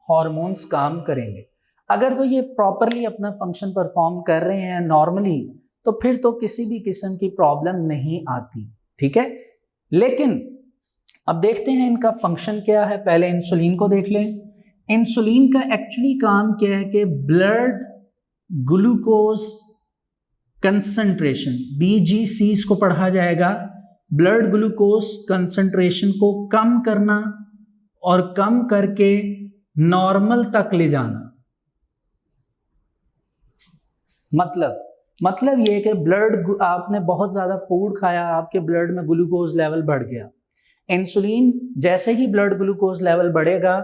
हार्मोन्स काम करेंगे। अगर तो ये प्रॉपरली अपना फंक्शन परफॉर्म कर रहे हैं नॉर्मली, तो फिर तो किसी भी किस्म की प्रॉब्लम नहीं आती, ठीक है। लेकिन अब देखते हैं इनका फंक्शन क्या है। पहले इंसुलिन को देख लें। इंसुलिन का एक्चुअली काम क्या है कि ब्लड ग्लूकोज कंसंट्रेशन, BGC इसको पढ़ा जाएगा, ब्लड ग्लूकोज कंसंट्रेशन को कम करना और कम करके नॉर्मल तक ले जाना। मतलब ये कि ब्लड, आपने बहुत ज़्यादा फूड खाया, आपके ब्लड में ग्लूकोज लेवल बढ़ गया। इंसुलिन, जैसे ही ब्लड ग्लूकोज लेवल बढ़ेगा,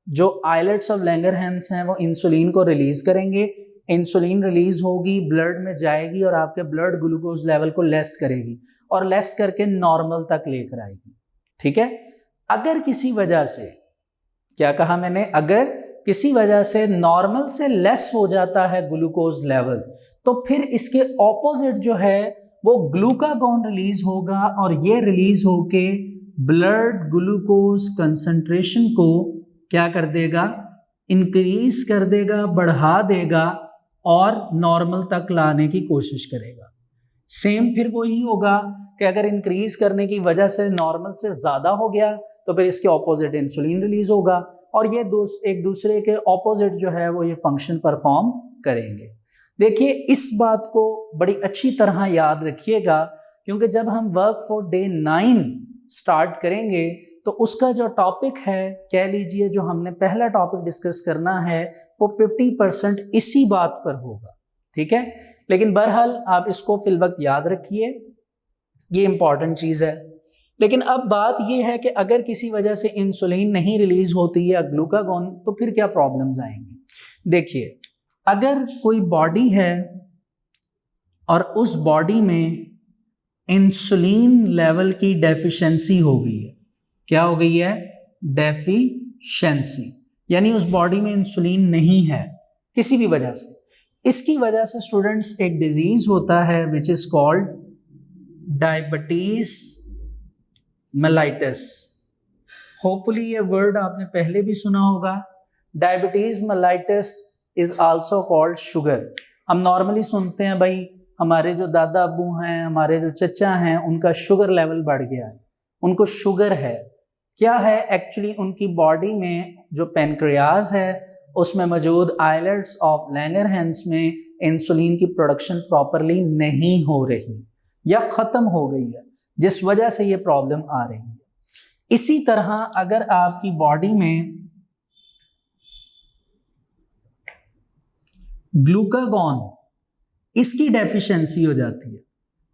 जो आइलेट्स ऑफ लैंगरहैंस हैं वो इंसुलिन को रिलीज करेंगे। इंसुलिन रिलीज होगी, ब्लड में जाएगी और आपके ब्लड ग्लूकोज लेवल को लेस करेगी और लेस करके नॉर्मल तक लेकर आएगी, ठीक है। अगर किसी वजह से, क्या कहा मैंने, अगर किसी वजह से नॉर्मल से लेस हो जाता है ग्लूकोज लेवल, तो फिर इसके ऑपोजिट जो है वो ग्लूकागॉन रिलीज होगा और ये रिलीज होके ब्लड ग्लूकोज कंसंट्रेशन को क्या कर देगा, इंक्रीज कर देगा, बढ़ा देगा और नॉर्मल तक लाने की कोशिश करेगा। सेम फिर वही होगा कि अगर इंक्रीज करने की वजह से नॉर्मल से ज़्यादा हो गया, तो फिर इसके ऑपोजिट इंसुलिन रिलीज होगा और ये एक दूसरे के ऑपोजिट जो है वो ये फंक्शन परफॉर्म करेंगे। देखिए, इस बात को बड़ी अच्छी तरह याद रखिएगा, क्योंकि जब हम वर्क फॉर डे 9 स्टार्ट करेंगे तो उसका जो टॉपिक है, कह लीजिए जो हमने पहला टॉपिक डिस्कस करना है, वो 50% इसी बात पर होगा, ठीक है। लेकिन बहरहाल आप इसको फिल वक्त याद रखिए, ये इंपॉर्टेंट चीज़ है। लेकिन अब बात ये है कि अगर किसी वजह से इंसुलिन नहीं रिलीज होती या ग्लूकागॉन, तो फिर क्या प्रॉब्लम्स आएंगी। देखिए, अगर कोई बॉडी है और उस बॉडी में इंसुलिन लेवल की डेफिशिएंसी हो गई है, क्या हो गई है, डेफिशिएंसी, यानी उस बॉडी में इंसुलिन नहीं है किसी भी वजह से। इसकी वजह से स्टूडेंट्स एक डिजीज होता है विच is called diabetes mellitus. Hopefully ये वर्ड आपने पहले भी सुना होगा। Diabetes mellitus is also called sugar. हम नॉर्मली सुनते हैं भाई, हमारे जो दादा अब्बू हैं, हमारे जो चचा हैं, उनका शुगर लेवल बढ़ गया है, उनको शुगर है। क्या है एक्चुअली, उनकी बॉडी में जो पेनक्रियाज है उसमें मौजूद आइलेट्स ऑफ लैंगरहैंस में इंसुलिन की प्रोडक्शन प्रॉपरली नहीं हो रही या ख़त्म हो गई है, जिस वजह से ये प्रॉब्लम आ रही है। इसी तरह अगर आपकी बॉडी में ग्लूकागॉन, इसकी डेफिशिएंसी हो जाती है।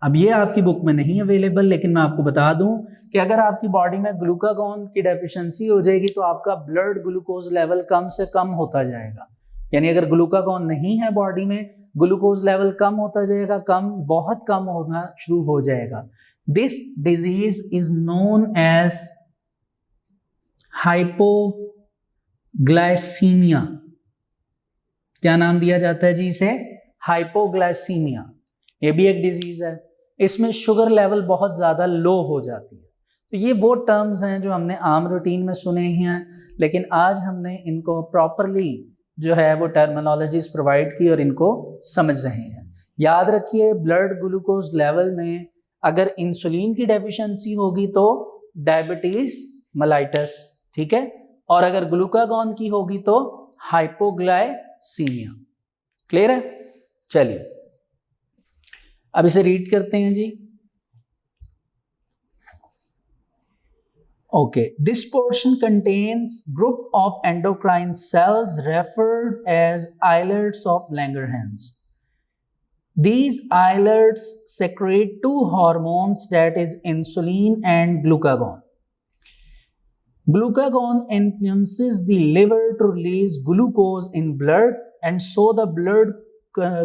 अब ये आपकी बुक में नहीं अवेलेबल, लेकिन मैं आपको बता दूं कि अगर आपकी बॉडी में ग्लूकागॉन की डेफिशिएंसी हो जाएगी तो आपका ब्लड ग्लूकोज लेवल कम से कम होता जाएगा। यानी अगर ग्लूकागॉन नहीं है बॉडी में, ग्लूकोज लेवल कम होता जाएगा, बहुत कम होना शुरू हो जाएगा। This disease is known as hypoglycaemia. क्या नाम दिया जाता है जी इसे, हाइपोग्लाइसीमिया। ये भी एक डिजीज है, इसमें शुगर लेवल बहुत ज़्यादा लो हो जाती है। तो ये वो टर्म्स हैं जो हमने आम रूटीन में सुने ही हैं, लेकिन आज हमने इनको प्रॉपरली जो है वो टर्मिनोलॉजीज प्रोवाइड की और इनको समझ रहे हैं। याद रखिए, ब्लड ग्लूकोज लेवल में अगर इंसुलिन की डेफिशिएंसी होगी तो डायबिटीज मेलाइटस, ठीक है, और अगर ग्लूकागॉन की होगी तो हाइपोग्लाइसीमिया। क्लियर है? चलिए अब इसे रीड करते हैं जी। Okay, this portion contains group of endocrine cells referred as islets of Langerhans. These islets secrete two hormones, that is insulin and glucagon. Glucagon influences the liver to release glucose in blood, and so the blood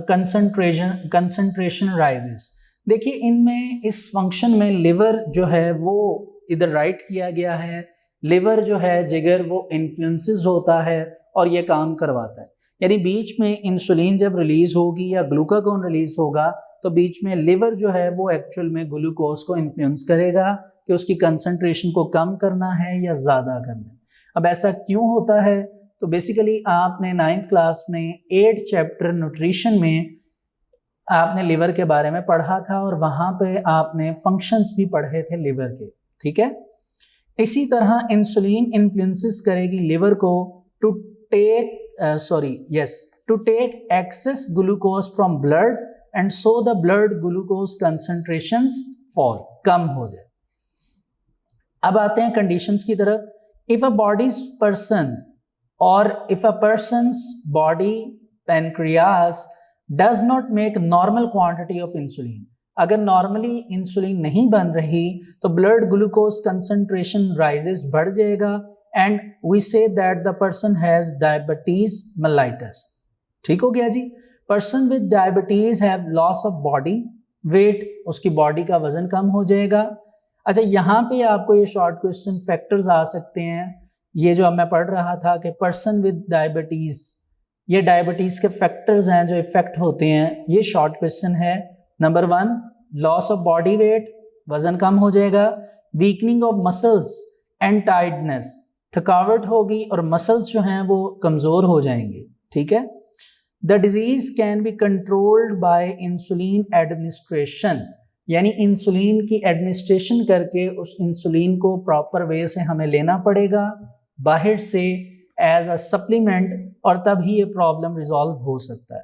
concentration rises. देखिए इनमें इस function में liver जो है वो इधर right किया गया है, लिवर जो है जिगर वो इन्फ्लुएंसेस होता है और ये काम करवाता है। यानी बीच में इंसुलिन जब रिलीज होगी या ग्लूकागॉन रिलीज होगा तो बीच में लिवर जो है वो एक्चुअल में ग्लूकोज को इन्फ्लुएंस करेगा कि उसकी कंसंट्रेशन को कम करना है या ज़्यादा करना है। अब ऐसा क्यों होता है? तो बेसिकली आपने 9th क्लास में 8 चैप्टर न्यूट्रिशन में आपने लिवर के बारे में पढ़ा था और वहाँ पे आपने फंक्शंस भी पढ़े थे लिवर के, ठीक है। इसी तरह इंसुलिन इन्फ्लुएंसेस करेगी लिवर को to take excess glucose from blood and so the blood glucose concentrations fall, कम हो जाए। अब आते हैं कंडीशंस की तरफ। If a person's body pancreas does not make normal quantity of insulin, अगर नॉर्मली इंसुलिन नहीं बन रही तो ब्लड ग्लूकोज कंसंट्रेशन राइजेस, बढ़ जाएगा and we say that the person has diabetes mellitus. ठीक हो गया जी। Person with diabetes have loss of body weight, उसकी बॉडी का वजन कम हो जाएगा। अच्छा, यहाँ पे आपको ये शॉर्ट क्वेश्चन फैक्टर्स आ सकते हैं। ये जो अब मैं पढ़ रहा था कि पर्सन विद डायबिटीज, ये डायबिटीज के फैक्टर्स हैं जो इफेक्ट होते हैं, ये शॉर्ट क्वेश्चन है। Number 1, loss of body wait, वजन कम हो जाएगा। Weakening of muscles and tightness, थकावट होगी और मसल्स जो हैं वो कमजोर हो जाएंगे। ठीक है। The disease can be controlled by insulin administration, यानी इंसुलिन की एडमिनिस्ट्रेशन करके उस इंसुलिन को प्रॉपर वे से हमें लेना पड़ेगा बाहर से एज अ सप्लीमेंट, और तभी ये प्रॉब्लम रिजॉल्व हो सकता है।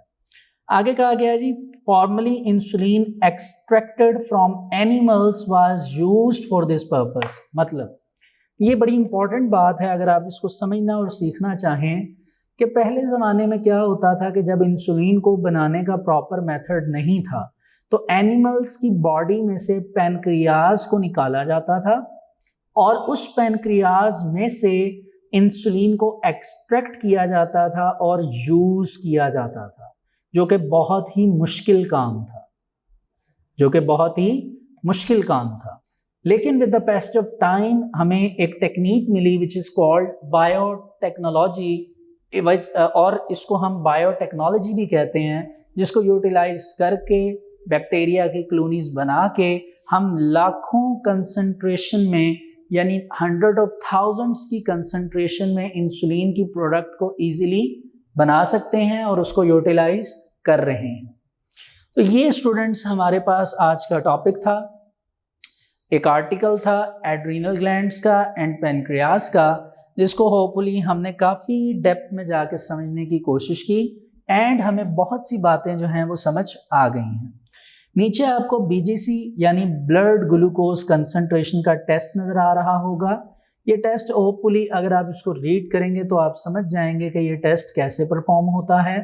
आगे कहा गया है जी, formally insulin extracted from animals was used for this purpose. मतलब ये बड़ी इंपॉर्टेंट बात है अगर आप इसको समझना और सीखना चाहें कि पहले ज़माने में क्या होता था कि जब इंसुलिन को बनाने का प्रॉपर मेथड नहीं था तो एनिमल्स की बॉडी में से पैनक्रियाज को निकाला जाता था और उस पैनक्रियाज में से इंसुलिन को एक्सट्रैक्ट किया जाता था और यूज़ किया जाता था, जो कि बहुत ही मुश्किल काम था, लेकिन with the passage of time हमें एक टेक्निक मिली विच इज़ कॉल्ड बायोटेक्नोलॉजी, और इसको हम बायोटेक्नोलॉजी भी कहते हैं, जिसको यूटिलाइज करके बैक्टीरिया की कॉलोनीज बना के हम लाखों कंसंट्रेशन में, यानी 100 of thousands की कंसंट्रेशन में इंसुलिन की प्रोडक्ट को इजीली बना सकते हैं और उसको यूटिलाइज कर रहे हैं। तो ये स्टूडेंट्स हमारे पास आज का टॉपिक था। एक आर्टिकल था एड्रीनल ग्लैंड्स का एंड पैनक्रियास का, जिसको होपफुली हमने काफ़ी डेप्थ में जाके समझने की कोशिश की एंड हमें बहुत सी बातें जो हैं वो समझ आ गई हैं। नीचे आपको BGC यानी ब्लड ग्लूकोज कंसंट्रेशन का टेस्ट नज़र आ रहा होगा। ये टेस्ट होपफुली अगर आप इसको रीड करेंगे तो आप समझ जाएंगे कि ये टेस्ट कैसे परफॉर्म होता है,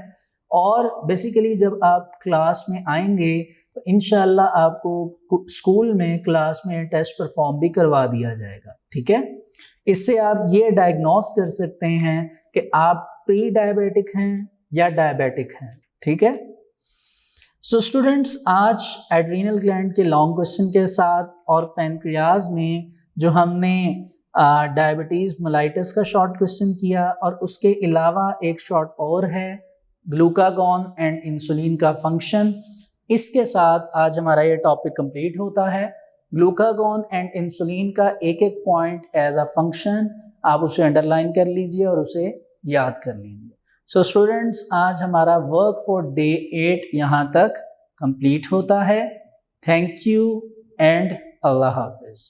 और बेसिकली जब आप क्लास में आएंगे तो इंशाल्लाह आपको स्कूल में क्लास में टेस्ट परफॉर्म भी करवा दिया जाएगा। ठीक है। इससे आप ये डायग्नोस कर सकते हैं कि आप प्री डायबिटिक हैं या डायबिटिक हैं। ठीक है। सो स्टूडेंट्स, आज एड्रीनल ग्लैंड के लॉन्ग क्वेश्चन के साथ और पैनक्रियाज में जो हमने डायबिटीज़ मेलाइटस का शॉर्ट क्वेश्चन किया, और उसके अलावा एक शॉर्ट और है ग्लूकागॉन एंड इंसुलिन का फंक्शन, इसके साथ आज हमारा ये टॉपिक कंप्लीट होता है। ग्लूकागॉन एंड इंसुलिन का एक एक पॉइंट एज अ फंक्शन आप उसे अंडरलाइन कर लीजिए और उसे याद कर लीजिए। सो स्टूडेंट्स, आज हमारा वर्क फॉर डे 8 यहाँ तक कंप्लीट होता है। थैंक यू एंड अल्लाह हाफिज़।